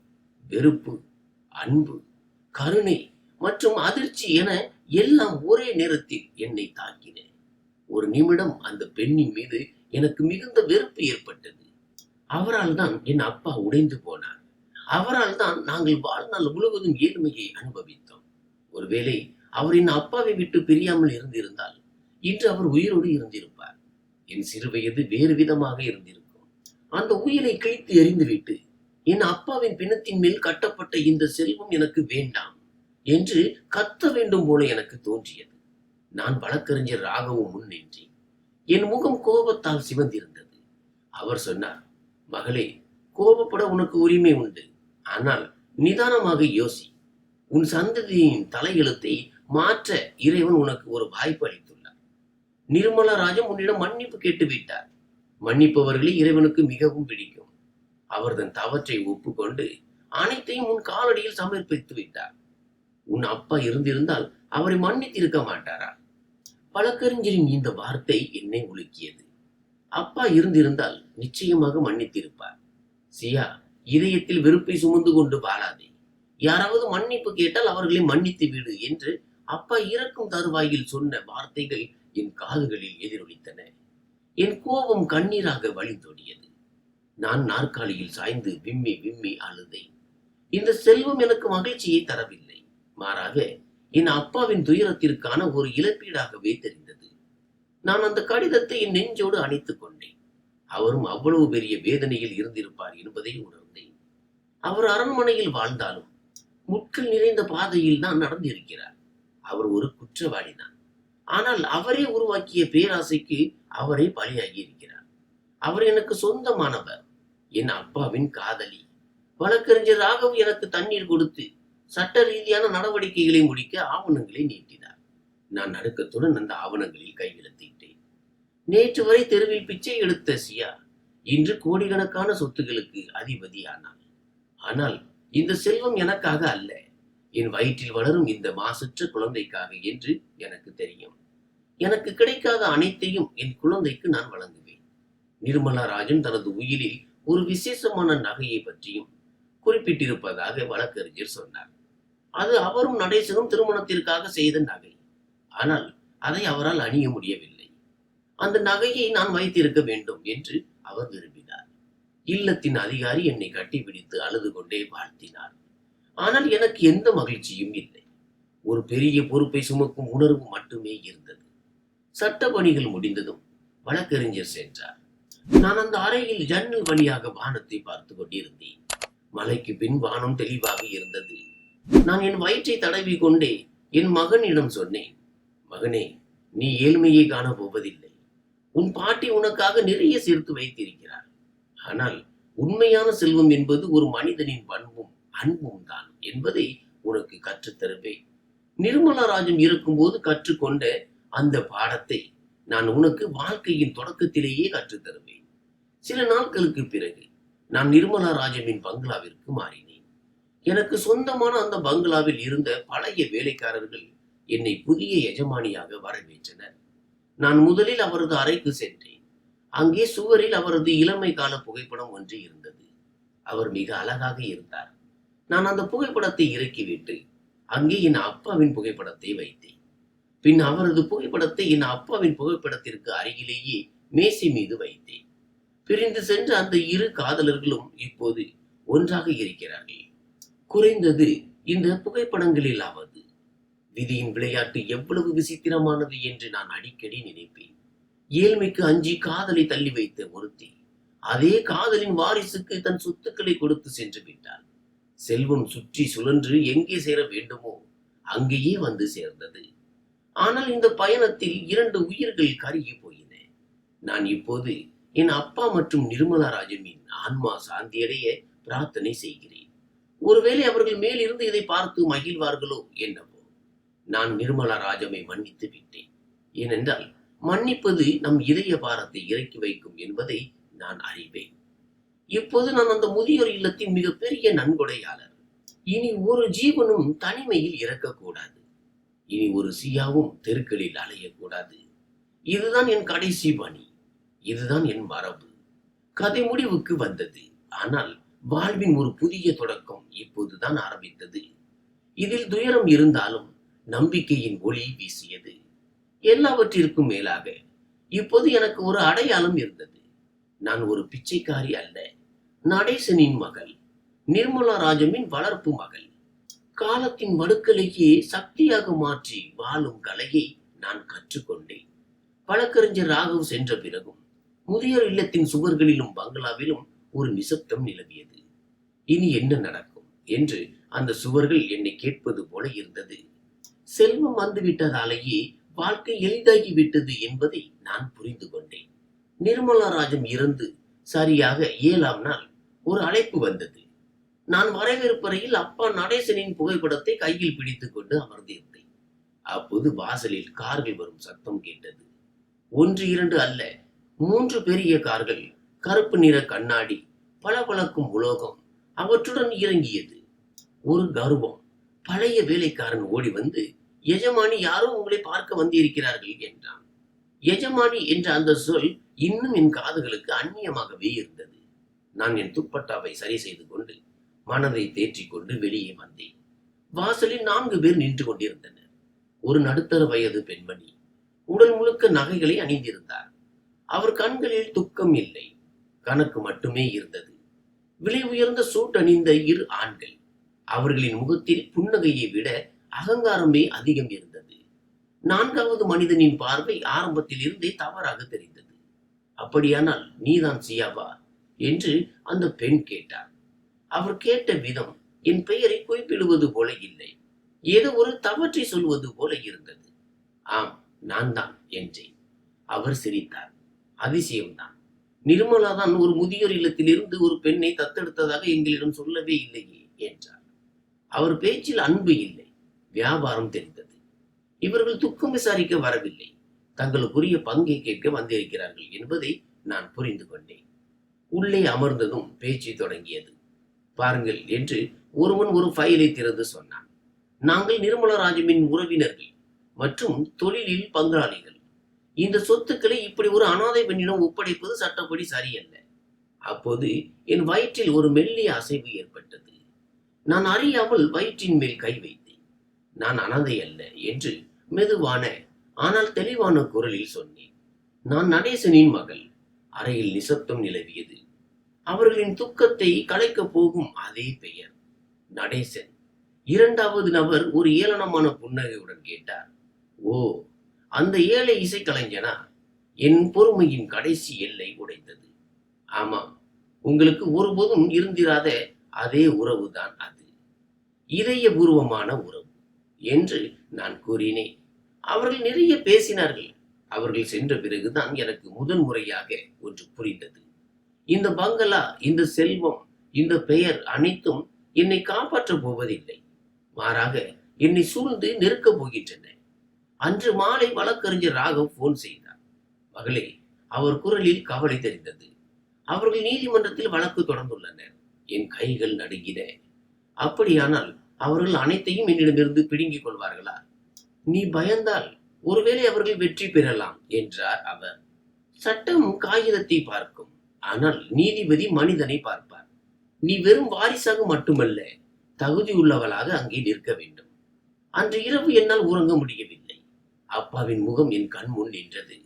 வெறுப்பு, அன்பு, கருணை மற்றும் அதிர்ச்சி என எல்லாம் ஒரே நேரத்தில் என்னை தாக்கின. ஒரு நிமிடம் அந்த பெண்ணின் மீது எனக்கு மிகுந்த வெறுப்பு ஏற்பட்டது. அவரால் தான் என் அப்பா உடைந்து போனார். அவரால் தான் நாங்கள் வாழ்நாள் முழுவதும் ஏழ்மையை அனுபவித்தோம். ஒருவேளை அவர் என் அப்பாவை விட்டு பிரியாமல் இருந்திருந்தால் இன்று அவர் உயிரோடு இருந்திருப்பார். என் சிறு வயது வேறு விதமாக இருந்திருக்கும். அந்த உயிரை கிழித்து எறிந்துவிட்டு என் அப்பாவின் பிணத்தின் மேல் கட்டப்பட்ட இந்த செல்வம் எனக்கு வேண்டாம் என்று கத்த வேண்டும் போல எனக்கு தோன்றியது. நான் வழக்கறிஞர் ராகவும் முன் நின்றேன். என் முகம் கோபத்தால் சிவந்திருந்தது. அவர் சொன்னார், மகளே, கோபப்பட உனக்கு உரிமை உண்டு. ஆனால் நிதானமாக யோசி. உன் சந்ததியின் தலையெழுத்தை மாற்ற இறைவன் உனக்கு ஒரு வாய்ப்பு அளித்துள்ளார். நிர்மலா ராஜம் உன்னிடம் மன்னிப்பு கேட்டுவிட்டார். மன்னிப்பவர்களை இறைவனுக்கு மிகவும் பிடிக்கும். அவர் தன் தவற்றை ஒப்புக்கொண்டு அனைத்தையும் உன் காலடியில் சமர்ப்பித்து விட்டார். உன் அப்பா இருந்திருந்தால் அவரை மன்னித்திருக்க மாட்டாரா? வழக்கறிஞரின் இந்த வார்த்தை என்னை உலுக்கியது. அப்பா இருந்திருந்தால் நிச்சயமாக மன்னித்திருப்பார். சியா, இதயத்தில் வெறுப்பை சுமந்து கொண்டு வாழாதே. யாராவது மன்னிப்பு கேட்டால் அவர்களை மன்னித்து விடு என்று அப்பா இறக்கும் தருவாயில் சொன்ன வார்த்தைகள் என் காதுகளில் எதிரொலித்தன. என் கோபம் கண்ணீராக வழிந்தோடியது. நான் நாற்காலியில் சாய்ந்து விம்மி விம்மி அழுதேன். இந்த செல்வம் எனக்கு மகிழ்ச்சியை தரவில்லை. மாறாக என் அப்பாவின் துயரத்திற்கான ஒரு இழப்பீடாகவே தெரிந்தது. நான் அந்த கடிதத்தை என் நெஞ்சோடு அணைத்துக் கொண்டேன். அவரும் அவ்வளவு பெரிய வேதனையில் இருந்திருப்பார் என்பதை உணர்ந்தேன். அவர் அரண்மனையில் வாழ்ந்தாலும் முட்கள் நிறைந்த பாதையில் தான் நடந்திருக்கிறார். அவர் ஒரு குற்றவாளிதான். ஆனால் அவரே உருவாக்கிய பேராசைக்கு அவரே பலியாகி இருக்கிறார். அவர் எனக்கு சொந்தமானவர், என் அப்பாவின் காதலி. வழக்கறிஞர் ராகவ் எனக்கு தண்ணீர் கொடுத்து சட்ட ரீதியான நடவடிக்கைகளை முடிக்க ஆவணங்களை நீட்டினார். நான் நடுக்கத்துடன் அந்த ஆவணங்களில் கையெழுத்திட்டேன். நேற்று வரை தெருவில் பிச்சை எடுத்த சியா இன்று கோடிக்கணக்கான சொத்துகளுக்கு அதிபதியானாள். ஆனால் இந்த செல்வம் எனக்காக அல்ல, என் வயிற்றில் வளரும் இந்த மாசற்ற குழந்தைக்காக என்று எனக்கு தெரியும். எனக்கு கிடைக்காத அனைத்தையும் என் குழந்தைக்கு நான் வழங்குவேன். நிர்மலா ராஜன் தனது உயிரில் ஒரு விசேஷமான நகையை பற்றியும் குறிப்பிட்டிருப்பதாக வழக்கறிஞர் சொன்னார். அது அவரும் நடேசனும் திருமணத்திற்காக செய்த நகை. ஆனால் அதை அவரால் அணிய முடியவில்லை. அந்த நகையை நான் வைத்திருக்க வேண்டும் என்று அவர் விரும்பினார். இல்லத்தின் அதிகாரி என்னை கட்டிப்பிடித்து அழுது கொண்டே வாழ்த்தினார். ஆனால் எனக்கு எந்த மகிழ்ச்சியும் இல்லை. ஒரு பெரிய பொறுப்பை சுமக்கும் உணர்வு மட்டுமே இருந்தது. சட்ட பணிகள் முடிந்ததும் வழக்கறிஞர் சென்றார். நான் அந்த அறையில் ஜன்னல் வழியாக வானத்தை பார்த்து கொண்டிருந்தேன். மலைக்கு பின் வானம் தெளிவாக இருந்தது. நான் என் வயிற்றை தடவி கொண்டே என் மகனிடம் சொன்னேன், மகனே, நீ ஏழ்மையை காண போவதில்லை. உன் பாட்டி உனக்காக நிறைய சேர்த்து வைத்திருக்கிறார். ஆனால் உண்மையான செல்வம் என்பது ஒரு மனிதனின் பண்பும் அன்பும் தான் என்பதை உனக்கு கற்றுத்தருவேன். நிர்மலா ராஜன் இருக்கும்போது கற்றுக்கொண்ட அந்த பாடத்தை நான் உனக்கு வாழ்க்கையின் தொடக்கத்திலேயே கற்றுத்தருவேன். சில நாட்களுக்கு பிறகு நான் நிர்மலா ராஜமின் பங்களாவிற்கு மாறினேன். எனக்கு சொந்தமான அந்த பங்களாவில் இருந்த பழைய வேலைக்காரர்கள் என்னை புதிய எஜமானியாக வரவேற்றனர். நான் முதலில் அவரது அறைக்கு சென்றேன். அங்கே சுவரில் அவரது இளமை கால புகைப்படம் ஒன்று இருந்தது. அவர் மிக அழகாக இருந்தார். நான் அந்த புகைப்படத்தை இறக்கிவிட்டு அங்கே என் அப்பாவின் புகைப்படத்தை வைத்தேன். பின் அவரது புகைப்படத்தை என் அப்பாவின் புகைப்படத்திற்கு அருகிலேயே மேசை மீது வைத்தேன். பிரிந்து சென்ற அந்த இரு காதலர்களும் இப்போது ஒன்றாக இருக்கிறார்கள். குறைந்தது இந்த புகைப்படங்களிலாவது. விதியின் விளையாட்டு எவ்வளவு விசித்திரமானது என்று நான் அடிக்கடி நினைப்பேன். ஏழ்மைக்கு அஞ்சி காதலை தள்ளி வைத்த ஒருத்தி அதே காதலின் வாரிசுக்கு தன் சொத்துக்களை கொடுத்து சென்று விட்டாள். செல்வம் சுற்றி சுழன்று எங்கே சேர வேண்டுமோ அங்கேயே வந்து சேர்ந்தது. ஆனால் இந்த பயணத்தில் 2 உயிர்கள் கருகி போயின. நான் இப்போது என் அப்பா மற்றும் நிர்மலா ராஜமின் ஆன்மா சாந்தியடைய பிரார்த்தனை செய்கிறேன். ஒருவேளை அவர்கள் மேலிருந்து இதை பார்த்து மகிழ்வார்களோ என்னவோ. நான் நிர்மலா ராஜமை மன்னித்து விட்டேன். ஏனென்றால் மன்னிப்பது நம் இதய பாரத்தை இறக்கி வைக்கும் என்பதை நான் அறிவேன். இப்போது நான் அந்த முதியோர் இல்லத்தின் மிகப்பெரிய நன்கொடையாளர். இனி ஒரு ஜீவனும் தனிமையில் இறக்கக்கூடாது. இனி ஒரு சியாவும் தெருக்களில் அலையக்கூடாது. இதுதான் என் கடைசி பணி. இதுதான் என் மரபு. கதை முடிவுக்கு வந்தது. ஆனால் வாழ்வின் ஒரு புதிய தொடக்கம் இப்போதுதான் ஆரம்பித்தது. இதில் துயரம் இருந்தாலும் நம்பிக்கையின் ஒளி வீசியது. எல்லாவற்றிற்கும் மேலாக இப்போது எனக்கு ஒரு அடையாளம் இருந்தது. நான் ஒரு பிச்சைக்காரி அல்ல. நடேசனின் மகள், நிர்மலா ராஜமின் வளர்ப்பு மகள். காலத்தின் வடுக்கலையே சக்தியாக மாற்றி வாழும் கலையை நான் கற்றுக்கொண்டேன். வழக்கறிஞர் ராகவ் சென்ற பிறகும் முதியோர் இல்லத்தின் சுவர்களிலும் பங்களாவிலும் ஒரு நிசப்தம் நிலவியது. இனி என்ன நடக்கும் என்று அந்த சுவர்கள் என்னை கேட்பது போல இருந்தது. செல்வம் வந்துவிட்டதாலேயே வாழ்க்கை எளிதாகிவிட்டது என்பதை நான் புரிந்து கொண்டேன். நிர்மலா ராஜம் இறந்து சரியாக 7ஆம் நாள் ஒரு அழைப்பு வந்தது. நான் வரவேற்பறையில் அப்பா நடேசனின் புகைப்படத்தை கையில் பிடித்துக் கொண்டு அமர்ந்திருந்தேன். அப்போது வாசலில் கார்கள் வரும் சத்தம் கேட்டது. 1 2 அல்ல, 3 பெரிய கார்கள், கருப்பு நிற கண்ணாடி, பளபளக்கும் உலோகம் அவற்றுடன் இறங்கியது. ஒரு கர்வம். பழைய வேலைக்காரன் ஓடி வந்து, எஜமானி யாரோ உங்களை பார்க்க வந்திருக்கிறார்கள் என்றான். எஜமானி என்ற அந்த சொல் இன்னும் என் காதுகளுக்கு அந்நியமாகவே இருந்தது. நான் என் துப்பட்டாவை சரி செய்து கொண்டு மனதை தேற்றிக் கொண்டு வெளியே வந்தேன். வாசலில் 4 பேர் நின்று கொண்டிருந்தனர். ஒரு நடுத்தர வயது பெண்மணி உடல் முழுக்க நகைகளை அணிந்திருந்தார். அவர் கண்களில் துக்கம் இல்லை, கணக்கு மட்டுமே இருந்தது. விலை உயர்ந்த சூட் அணிந்த 2 ஆண்கள். அவர்களின் முகத்தில் புன்னகையை விட அகங்காரமே அதிகம் இருந்தது. 4வது மனிதனின் பார்வை ஆரம்பத்தில் இருந்தே தவறாக தெரிந்தது. அப்படியானால் நீதான் சியாவா என்று அந்த பெண் கேட்டார். அவர் கேட்ட விதம் என் பெயரை குறிப்பிடுவது போல இல்லை, ஏதோ ஒரு தவற்றை சொல்வது போல இருந்தது. ஆம், நான் தான் என்றேன். அவர் சிரித்தார். அதிசயம்தான். நிர்மலா தான் ஒரு முதியோர் இல்லத்திலிருந்து ஒரு பெண்ணை தத்தெடுத்ததாக எங்களிடம் சொல்லவே இல்லையே என்றார். அவர் பேச்சில் அன்பு இல்லை, வியாபாரம் தெரிந்தது. இவர்கள் துக்கம் விசாரிக்க வரவில்லை, தங்களுக்குரிய பங்கை கேட்க வந்திருக்கிறார்கள் என்பதை நான் புரிந்து கொண்டேன். உள்ளே அமர்ந்ததும் பேச்சு தொடங்கியது. பாருங்கள் என்று ஒருவன் ஒரு ஃபைலை திறந்து சொன்னான். நாங்கள் நிர்மலா ராஜமின் உறவினர்கள் மற்றும் தொழிலில் பங்காளிகள். இந்த சொத்துக்களை இப்படி ஒரு அனாதை பெண்ணிடம் ஒப்படைப்பது சட்டப்படி சரியல்ல. அப்போது என் வயிற்றில் ஒரு மெல்லிய அசைவு ஏற்பட்டது. நான் அறியாமல் வயிற்றின் மேல் கை வைத்தேன். நான் அனாதை அல்ல என்று மெதுவான ஆனால் தெளிவான குரலில் சொன்னேன். நான் நடேசனின் மகள். அறையில் நிசப்தம் நிலவியது. அவர்களின் துக்கத்தை கலைக்கப் போகும் அதே பெயர், நடேசன். 2வது நபர் ஒரு ஏளனமான புன்னகையுடன் கேட்டார். ஓ, அந்த ஏழை இசைக்கலைஞனா? என் பொறுமையின் கடைசி எல்லை உடைந்தது. ஆமாம், உங்களுக்கு ஒருபோதும் இருந்திராத அதே உறவுதான் அது. இதயபூர்வமான உறவு என்று நான் கூறினேன். அவர்கள் நிறைய பேசினார்கள். அவர்கள் சென்ற பிறகுதான் எனக்கு முதன் முறையாக ஒன்று புரிந்தது. இந்த பங்களா, இந்த செல்வம், இந்த பெயர் அனைத்தும் என்னை காப்பாற்றப் போவதில்லை. மாறாக என்னை சூழ்ந்து நெருக்கப் போகின்றன. அன்று மாலை வழக்கறிஞர் ராகவ் போன் செய்தார். மகளே, அவர் குரலில் கவலை தெரிந்தது. அவர்கள் நீதிமன்றத்தில் வழக்கு தொடர்ந்துள்ளனர். என் கைகள் நடுங்கின. அப்படியானால் அவர்கள் அனைத்தையும் என்னிடமிருந்து பிடுங்கிக் கொள்வார்களா? நீ பயந்தால் ஒருவேளை அவர்கள் வெற்றி பெறலாம் என்றார் அவர். சட்டம் காகிதத்தை பார்க்கும், ஆனால் நீதிபதி மனிதனை பார்ப்பார். நீ வெறும் வாரிசாக மட்டுமல்ல, தகுதியுள்ளவளாக அங்கே நிற்க வேண்டும். அன்று இரவு என்னால் உறங்க முடியவில்லை. அப்பாவின் முகம் என் கண் முன் நின்றது.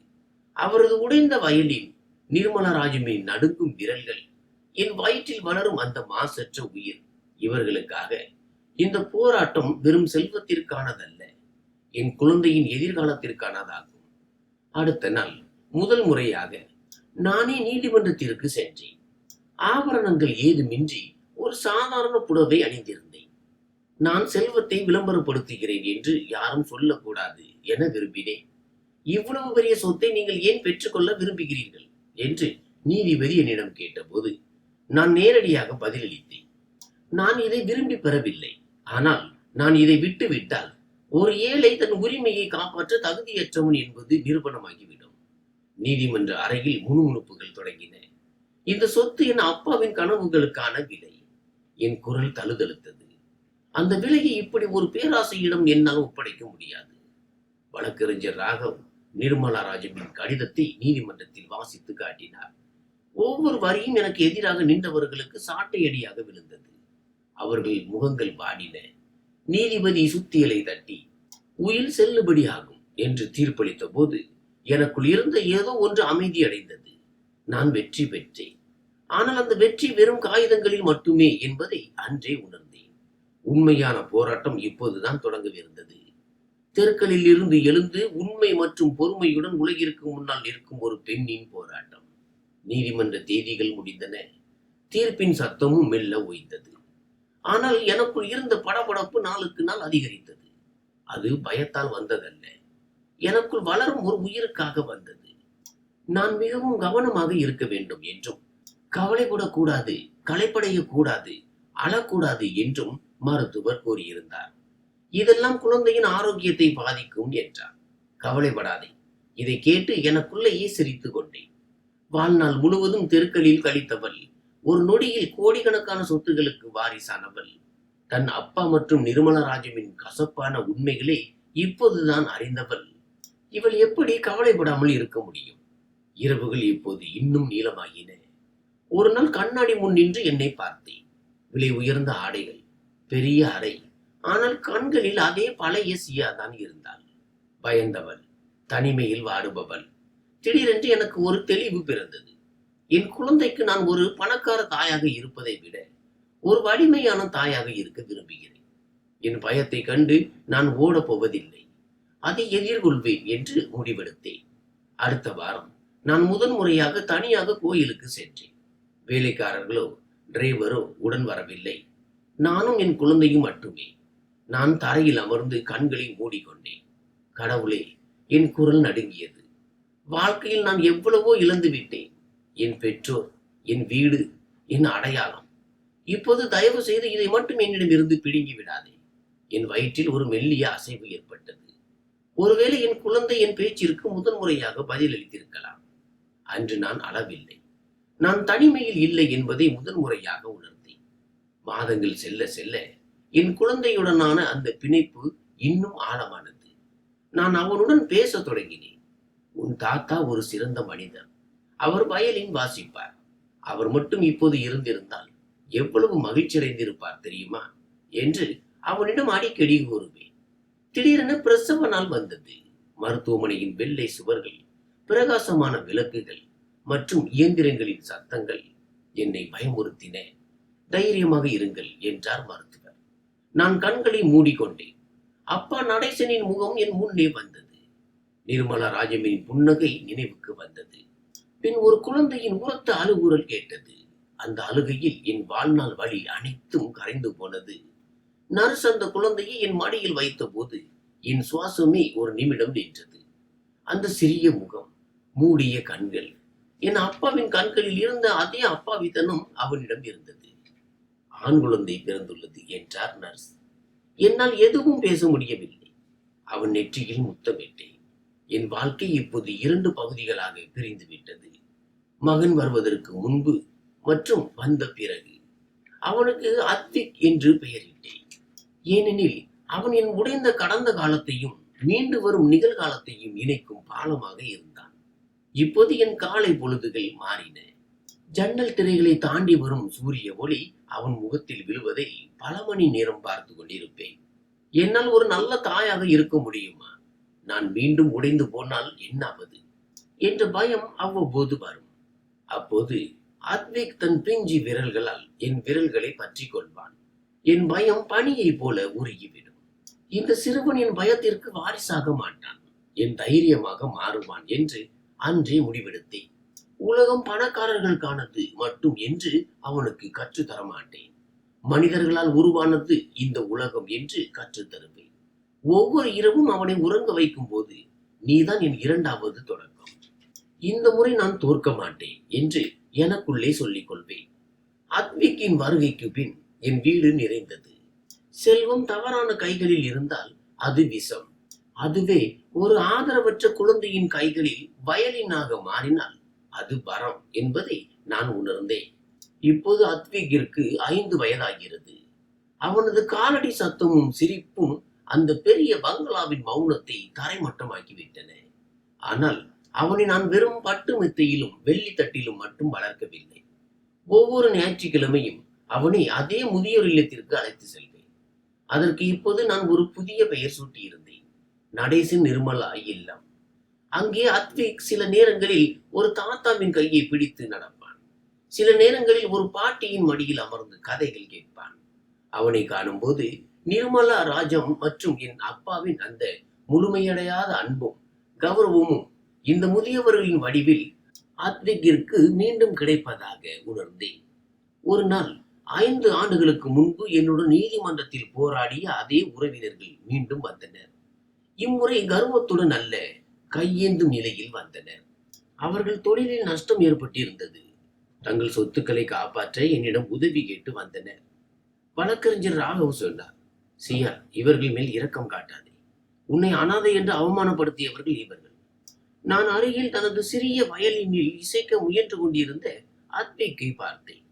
அவரது உடைந்த வயலின் நிர்மலராஜமின் நடுங்கும் விரல்கள், என் வயிற்றில் வளரும் அந்த மாசற்ற உயிர். இவர்களுக்காக இந்த போராட்டம் வெறும் செல்வத்திற்கானதல்ல, என் குழந்தையின் எதிர்காலத்திற்கானதாகும். அடுத்த நாள் முதல் முறையாக நானே நீதிமன்றத்திற்கு சென்றேன். ஆபரணங்கள் ஏதுமின்றி ஒரு சாதாரண புடவை அணிந்திருந்தேன். நான் செல்வத்தை விளம்பரப்படுத்துகிறேன் என்று யாரும் சொல்லக்கூடாது என விரும்பினேன். இவ்வளவு பெரிய சொத்தை நீங்கள் ஏன் பெற்றுக்கொள்ள விரும்புகிறீர்கள் என்று நீதிபதி என்னிடம் கேட்டபோது நான் நேரடியாக பதிலளித்தேன். நான் இதை விரும்பி பெறவில்லை. ஆனால் நான் இதை விட்டுவிட்டால் ஒரு ஏழை தன் உரிமையை காப்பாற்ற தகுதியற்றவன் என்பது நிரூபணமாகிவிடும். நீதிமன்ற அறையில் முணுமுணுப்புகள் தொடங்கின. இந்த சொத்து என் அப்பாவின் கனவுகளுக்கான விலை. என் குரல் தழுதழுத்தது. அந்த விலையை இப்படி ஒரு பேராசையிடம் என்னால் ஒப்படைக்க முடியாது. வழக்கறிஞர் ராகவ் நிர்மலா ராஜமின் கடிதத்தை நீதிமன்றத்தில் வாசித்து காட்டினார். ஒவ்வொரு வரியும் எனக்கு எதிராக நின்றவர்களுக்கு சாட்டையடியாக விழுந்தது. அவர்கள் முகங்கள் வாடின. நீதிபதி சுத்தியலை தட்டி உயில் செல்லுபடியாகும் என்று தீர்ப்பளித்த போது எனக்குள் இருந்த ஏதோ ஒன்று அமைதி அடைந்தது. நான் வெற்றி பெற்றேன். ஆனால் அந்த வெற்றி வெறும் காகிதங்களில் மட்டுமே என்பதை அன்றே உணர்ந்தேன். உண்மையான போராட்டம் இப்போதுதான் தொடங்கவிருந்தது. தெருக்களில் இருந்து எழுந்து உண்மை மற்றும் பொறுமையுடன் உலகிற்கு முன்னால் நிற்கும் ஒரு பெண்ணின் போராட்டம். நீதிமன்ற தேதிகள் முடிந்தன. தீர்ப்பின் சத்தமும் மெல்ல ஓய்ந்தது. ஆனால் எனக்குள் இருந்த படபடப்பு நாளுக்கு நாள் அதிகரித்தது. அது பயத்தால் வந்ததல்ல, எனக்குள் வளரும் ஒரு உயிருக்காக வந்தது. நான் மிகவும் கவனமாக இருக்க வேண்டும் என்றும், கவலைப்படக்கூடாது, களைப்படையக்கூடாது, அழக்கூடாது என்றும் மருத்துவர் கூறியிருந்தார். இதெல்லாம் குழந்தையின் ஆரோக்கியத்தை பாதிக்கும் என்றார். கவலைப்படாதே. இதை கேட்டு எனக்குள்ளேயே சிரித்துக் கொண்டேன். வாழ்நாள் முழுவதும் தெருக்களில் கழித்தவள், ஒரு நொடியில் கோடிக்கணக்கான சொத்துகளுக்கு வாரிசானவள், தன் அப்பா மற்றும் நிர்மலராஜமின் கசப்பான உண்மைகளை இப்போதுதான் அறிந்தவள். இவள் எப்படி கவலைப்படாமல் இருக்க முடியும்? இரவுகள் இப்போது இன்னும் நீளமாகின. ஒரு நாள் கண்ணாடி முன் நின்று என்னை பார்த்தேன். விலை உயர்ந்த ஆடைகள், பெரிய அறை, ஆனால் கண்களில் அதே பழைய சியா தான் இருந்தாள். பயந்தவள், தனிமையில் வாடுபவள். திடீரென்று எனக்கு ஒரு தெளிவு பிறந்தது. என் குழந்தைக்கு நான் ஒரு பணக்கார தாயாக இருப்பதை விட ஒரு வலிமையான தாயாக இருக்க விரும்புகிறேன். என் பயத்தை கண்டு நான் ஓடப் போவதில்லை, அதை எதிர்கொள்வேன் என்று முடிவெடுத்தேன். அடுத்த வாரம் நான் முதன் முறையாக தனியாக கோயிலுக்கு சென்றேன். வேலைக்காரர்களோ டிரைவரோ உடன் வரவில்லை. நானும் என் குழந்தையும் மட்டுமே. நான் தரையில் அமர்ந்து கண்களை மூடிக்கொண்டேன். கடவுளே, என் குரல் நடுங்கியது. வாழ்க்கையில் நான் எவ்வளவோ இழந்து விட்டேன். என் பெற்றோர், என் வீடு, என் அடையாளம். இப்போது தயவு செய்து இதை மட்டும் என்னிடம் இருந்து பிடுங்கி விடாதே. என் வயிற்றில் ஒரு மெல்லிய அசைவு ஏற்பட்டது. ஒருவேளை என் குழந்தை என் பேச்சிற்கு முதன்முறையாக பதிலளித்திருக்கலாம். அன்று நான் அளவில்லை. நான் தனிமையில் இல்லை என்பதை முதன்முறையாக உணர்ந்தேன். மாதங்கள் செல்ல செல்ல என் குழந்தையுடனான அந்த பிணைப்பு இன்னும் ஆழமானது. நான் அவனுடன் பேசத் தொடங்கினேன். உன் தாத்தா ஒரு சிறந்த மனிதர். அவர் வயலின் வாசிப்பார். அவர் மட்டும் இப்போது இருந்திருந்தால் எவ்வளவு மகிழ்ச்சி அடைந்திருப்பார் தெரியுமா என்று அவனிடம் அடிக்கடி கூறுவேன். திடீரென பிரசவ நாள் வந்தது. மருத்துவமனையின் வெள்ளை சுவர்கள், பிரகாசமான விளக்குகள் மற்றும் இயந்திரங்களின் சத்தங்கள் என்னை பயமுறுத்தின. தைரியமாக இருங்கள் என்றார் மருத்துவர். நான் கண்களை மூடிக்கொண்டேன். அப்பா நடேசனின் முகம் என் முன்னே வந்தது. நிர்மலா ராஜமின் புன்னகை நினைவுக்கு வந்தது. பின் ஒரு குழந்தையின் உரத்த அழுகுரல் கேட்டது. அந்த அழுகையில் என் வாழ்நாள் வழி அனைத்தும் கரைந்து போனது. நர்ஸ் அந்த குழந்தையை என் மடியில் வைத்த போது என் சுவாசமே ஒரு நிமிடம் நின்றது. அந்த சிறிய முகம், மூடிய கண்கள், என் அப்பாவின் கண்களில் இருந்த அதே அப்பாவித்தனம் அவனிடம் இருந்தது. ஆண் குழந்தை பிறந்துள்ளது என்றார் நர்ஸ். என்னால் எதுவும் பேச முடியவில்லை. அவன் நெற்றியில் முத்தமிட்டேன். என் வாழ்க்கை இப்போது 2 பகுதிகளாக பிரிந்து விட்டது. மகன் வருவதற்கு முன்பு மற்றும் வந்த பிறகு அவனுக்கு அத்விக் என்று பெயரிட்டேன். ஏனெனில் அவன் என் உடைந்த கடந்த காலத்தையும் மீண்டு வரும் நிகழ்காலத்தையும் இணைக்கும் பாலமாக இருந்தான். இப்போது என் காலை பொழுதுகள் மாறின. ஜன்னல் திரைகளை தாண்டி வரும் சூரிய ஒளி அவன் முகத்தில் விழுவதை பல மணி நேரம் பார்த்து கொண்டிருப்பேன். என்னால் ஒரு நல்ல தாயாக இருக்க முடியுமா? நான் மீண்டும் உடைந்து போனால் என்னாவது என்ற பயம் அவ்வப்போது வரும். அப்போது அத்விக் தன் பிஞ்சி விரல்களால் என் விரல்களை பற்றி கொள்வான். என் பயம் பனியை போல உருகிவிடும். இந்த சிறுவன் என் பயத்திற்கு வாரிசாக மாட்டான், என் தைரியமாக மாறுவான் என்று அன்றே முடிவெடுத்தேன். உலகம் பணக்காரர்களுக்கானது மட்டும் என்று அவனுக்கு கற்றுத்தர மாட்டேன். மனிதர்களால் உருவானது இந்த உலகம் என்று கற்றுத்தருவேன். ஒவ்வொரு இரவும் அவனை உறங்க வைக்கும் போது நீதான் என் இரண்டாவது தொடக்கம். இந்த முறை நான் தோற்க மாட்டேன் என்று எனக்குள்ளே சொல்லிக் கொள்வேன். அத்விக்கின் வருகைக்கு பின் என் வீடு நிறைந்தது. செல்வம் தவறான கைகளில் இருந்தால் அது விஷம். அதுவே ஒரு ஆதரவற்ற குழந்தையின் கைகளில் வயலினாக மாறினால் அது வரம் என்பதை நான் உணர்ந்தேன். இப்போது அத்விக்கிற்கு 5 வயதாகிறது. அவனது காலடி சத்தமும் சிரிப்பும் அந்த பெரிய பங்களாவின் மௌனத்தை தரைமட்டமாக்கிவிட்டன. ஆனால் அவனை நான் வெறும் பட்டு மெத்தையிலும் வெள்ளி தட்டிலும் மட்டும் வளர்க்கவில்லை. ஒவ்வொரு ஞாயிற்றுக்கிழமையும் அவனை அதே முதியோர் இல்லத்திற்கு அழைத்து செல்வேன். அதற்கு இப்போது நான் ஒரு புதிய பெயர் சூட்டியிருந்தேன், நடேசன் நிர்மலா இல்லம். அங்கே அத்விக் சில நேரங்களில் ஒரு தாத்தாவின் கையை பிடித்து நடப்பான். சில நேரங்களில் ஒரு பாட்டியின் மடியில் அமர்ந்து கதைகள் கேட்பான். அவனை காணும் போது நிர்மலா ராஜம் மற்றும் என் அப்பாவின் அந்த முழுமையடையாத அன்பும் கௌரவமும் இந்த முதியவர்களின் வடிவில் அத்விக்கிற்கு மீண்டும் கிடைப்பதாக உணர்ந்தேன். ஒரு நாள் 5 ஆண்டுகளுக்கு முன்பு என்னுடன் நீதிமன்றத்தில் போராடிய அதே உறவினர்கள் மீண்டும் வந்தனர். இம்முறை கர்வத்துடன் அல்ல, கையேந்தும் நிலையில் வந்தனர். அவர்கள் தொழிலில் நஷ்டம் ஏற்பட்டிருந்தது. தங்கள் சொத்துக்களை காப்பாற்ற என்னிடம் உதவி கேட்டு வந்தனர். வழக்கறிஞர் ராகவ் சொன்னார், சியா, இவர்கள் மேல் இரக்கம் காட்டாதே. உன்னை அனாதை என்று அவமானப்படுத்தியவர்கள் இவர்கள். நான் அருகில் தனது சிறிய வயலினில் இசைக்க முயன்று கொண்டிருந்த அத்விக்கை பார்த்தேன்.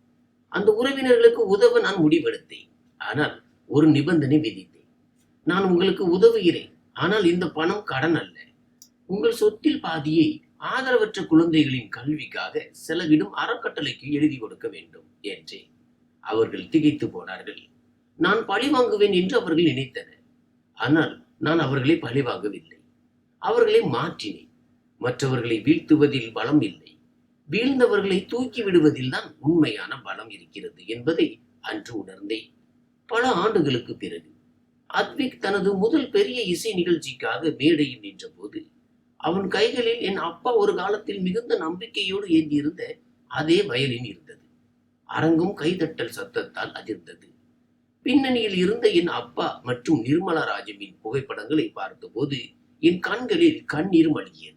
அந்த உறவினர்களுக்கு உதவ நான் முடிவெடுத்தேன். ஆனால் ஒரு நிபந்தனை விதித்தேன். நான் உங்களுக்கு உதவுகிறேன், ஆனால் இந்த பணம் கடன் அல்ல. உங்கள் சொத்தில் பாதியை ஆதரவற்ற குழந்தைகளின் கல்விக்காக செலவிடும் அறக்கட்டளைக்கு எழுதி கொடுக்க வேண்டும் என்றேன். அவர்கள் திகைத்து போனார்கள். நான் பழி வாங்குவேன் என்று அவர்கள் நினைத்தனர். ஆனால் நான் அவர்களை பழி வாங்கவில்லை, அவர்களை மாற்றினேன். மற்றவர்களை வீழ்த்துவதில் பலம் இல்லை, வீழ்ந்தவர்களை தூக்கி விடுவதில் தான் உண்மையான பலம் இருக்கிறது என்பதை அன்று உணர்ந்தேன். பல ஆண்டுகளுக்கு பிறகு அத்விக் தனது முதல் பெரிய இசை நிகழ்ச்சிக்காக மேடையில் நின்ற போது அவன் கைகளில் என் அப்பா ஒரு காலத்தில் மிகுந்த நம்பிக்கையோடு ஏந்தியிருந்த அதே வயலின் இருந்தது. அரங்கும் கைதட்டல் சத்தத்தால் அதிர்ந்தது. பின்னணியில் இருந்த என் அப்பா மற்றும் நிர்மலா ராஜமின் புகைப்படங்களை பார்த்தபோது என் கண்களில் கண்ணீர் மல்கியது.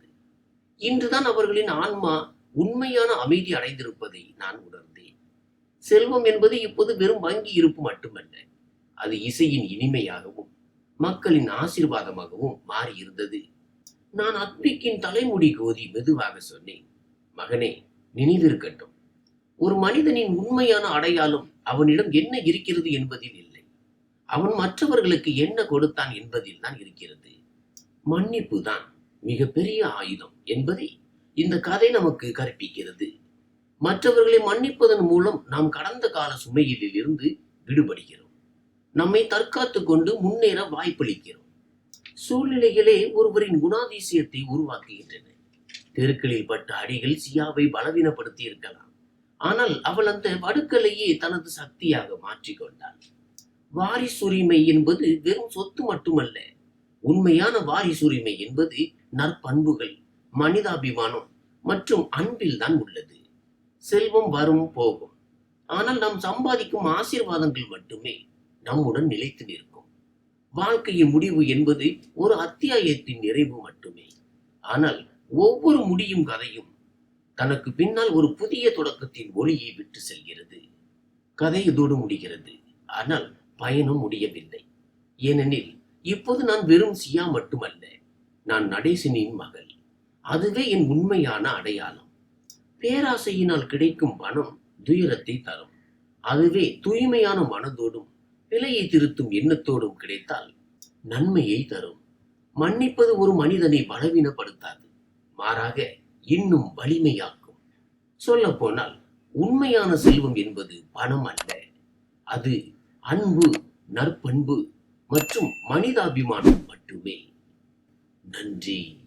இன்றுதான் அவர்களின் ஆன்மா உண்மையான அமைதி அடைந்திருப்பதை நான் உணர்ந்தேன். செல்வம் என்பது இப்போது வெறும் வங்கி இருப்பு மட்டுமல்ல, அது இசையின் இனிமையாகவும் மக்களின் ஆசீர்வாதமாகவும் மாறியிருந்தது. நான் அத்விக்கின் தலைமுடி கோதி மெதுவாக சொன்னேன், மகனே, நினைவிருக்கட்டும், ஒரு மனிதனின் உண்மையான அடையாளம் அவனிடம் என்ன இருக்கிறது என்பதில் இல்லை, அவன் மற்றவர்களுக்கு என்ன கொடுத்தான் என்பதில் தான் இருக்கிறது. மன்னிப்பு தான் மிக பெரிய ஆயுதம் என்பதை இந்த கதை நமக்கு கற்பிக்கிறது. மற்றவர்களை மன்னிப்பதன் மூலம் நாம் கடந்த கால சுமையில் இருந்து விடுபடுகிறோம். நம்மை தற்காத்துக் கொண்டு முன்னேற வாய்ப்பளிக்கிறோம். சூழ்நிலைகளே ஒருவரின் குணாதிசயத்தை உருவாக்குகின்றன. தெருக்களில் பட்ட அடிகள் சியாவை பலவீனப்படுத்தி இருக்கலாம், ஆனால் அவள் அந்த வடுக்கலையே தனது சக்தியாக மாற்றிக்கொண்டாள். வாரிசுரிமை என்பது வெறும் சொத்து மட்டுமல்ல. உண்மையான வாரிசுரிமை என்பது நற்பண்புகள், மனிதாபிமானம் மற்றும் அன்பில் தான் உள்ளது. செல்வம் வரும் போகும், ஆனால் நாம் சம்பாதிக்கும் ஆசீர்வாதங்கள் மட்டுமே நம்முடன் நிலைத்து நிற்கும். வாழ்க்கையின் முடிவு என்பது ஒரு அத்தியாயத்தின் நிறைவு மட்டுமே. ஆனால் ஒவ்வொரு முடியும் கதையும் தனக்கு பின்னால் ஒரு புதிய தொடக்கத்தின் ஒளியை விட்டு செல்கிறது. கதை இதோடு முடிகிறது, ஆனால் பயணம் முடியவில்லை. ஏனெனில் இப்போது நான் வெறும் சியா மட்டுமல்ல, நான் நடேசனின் மகள். அதுவே என் உண்மையான அடையாளம். பேராசையினால் கிடைக்கும் பணம் துயரத்தை தரும். அதுவே தூய்மையான மனதோடும் பிழையை திருத்தும் எண்ணத்தோடும் கிடைத்தால் நன்மையை தரும். மன்னிப்பது ஒரு மனிதனை பலவீனப்படுத்தாது, மாறாக இன்னும் வலிமையாக்கும். சொல்ல போனால் உண்மையான செல்வம் என்பது பணம் அல்ல, அது அன்பு, நற்பண்பு மற்றும் மனிதாபிமானம் மட்டுமே. நன்றி.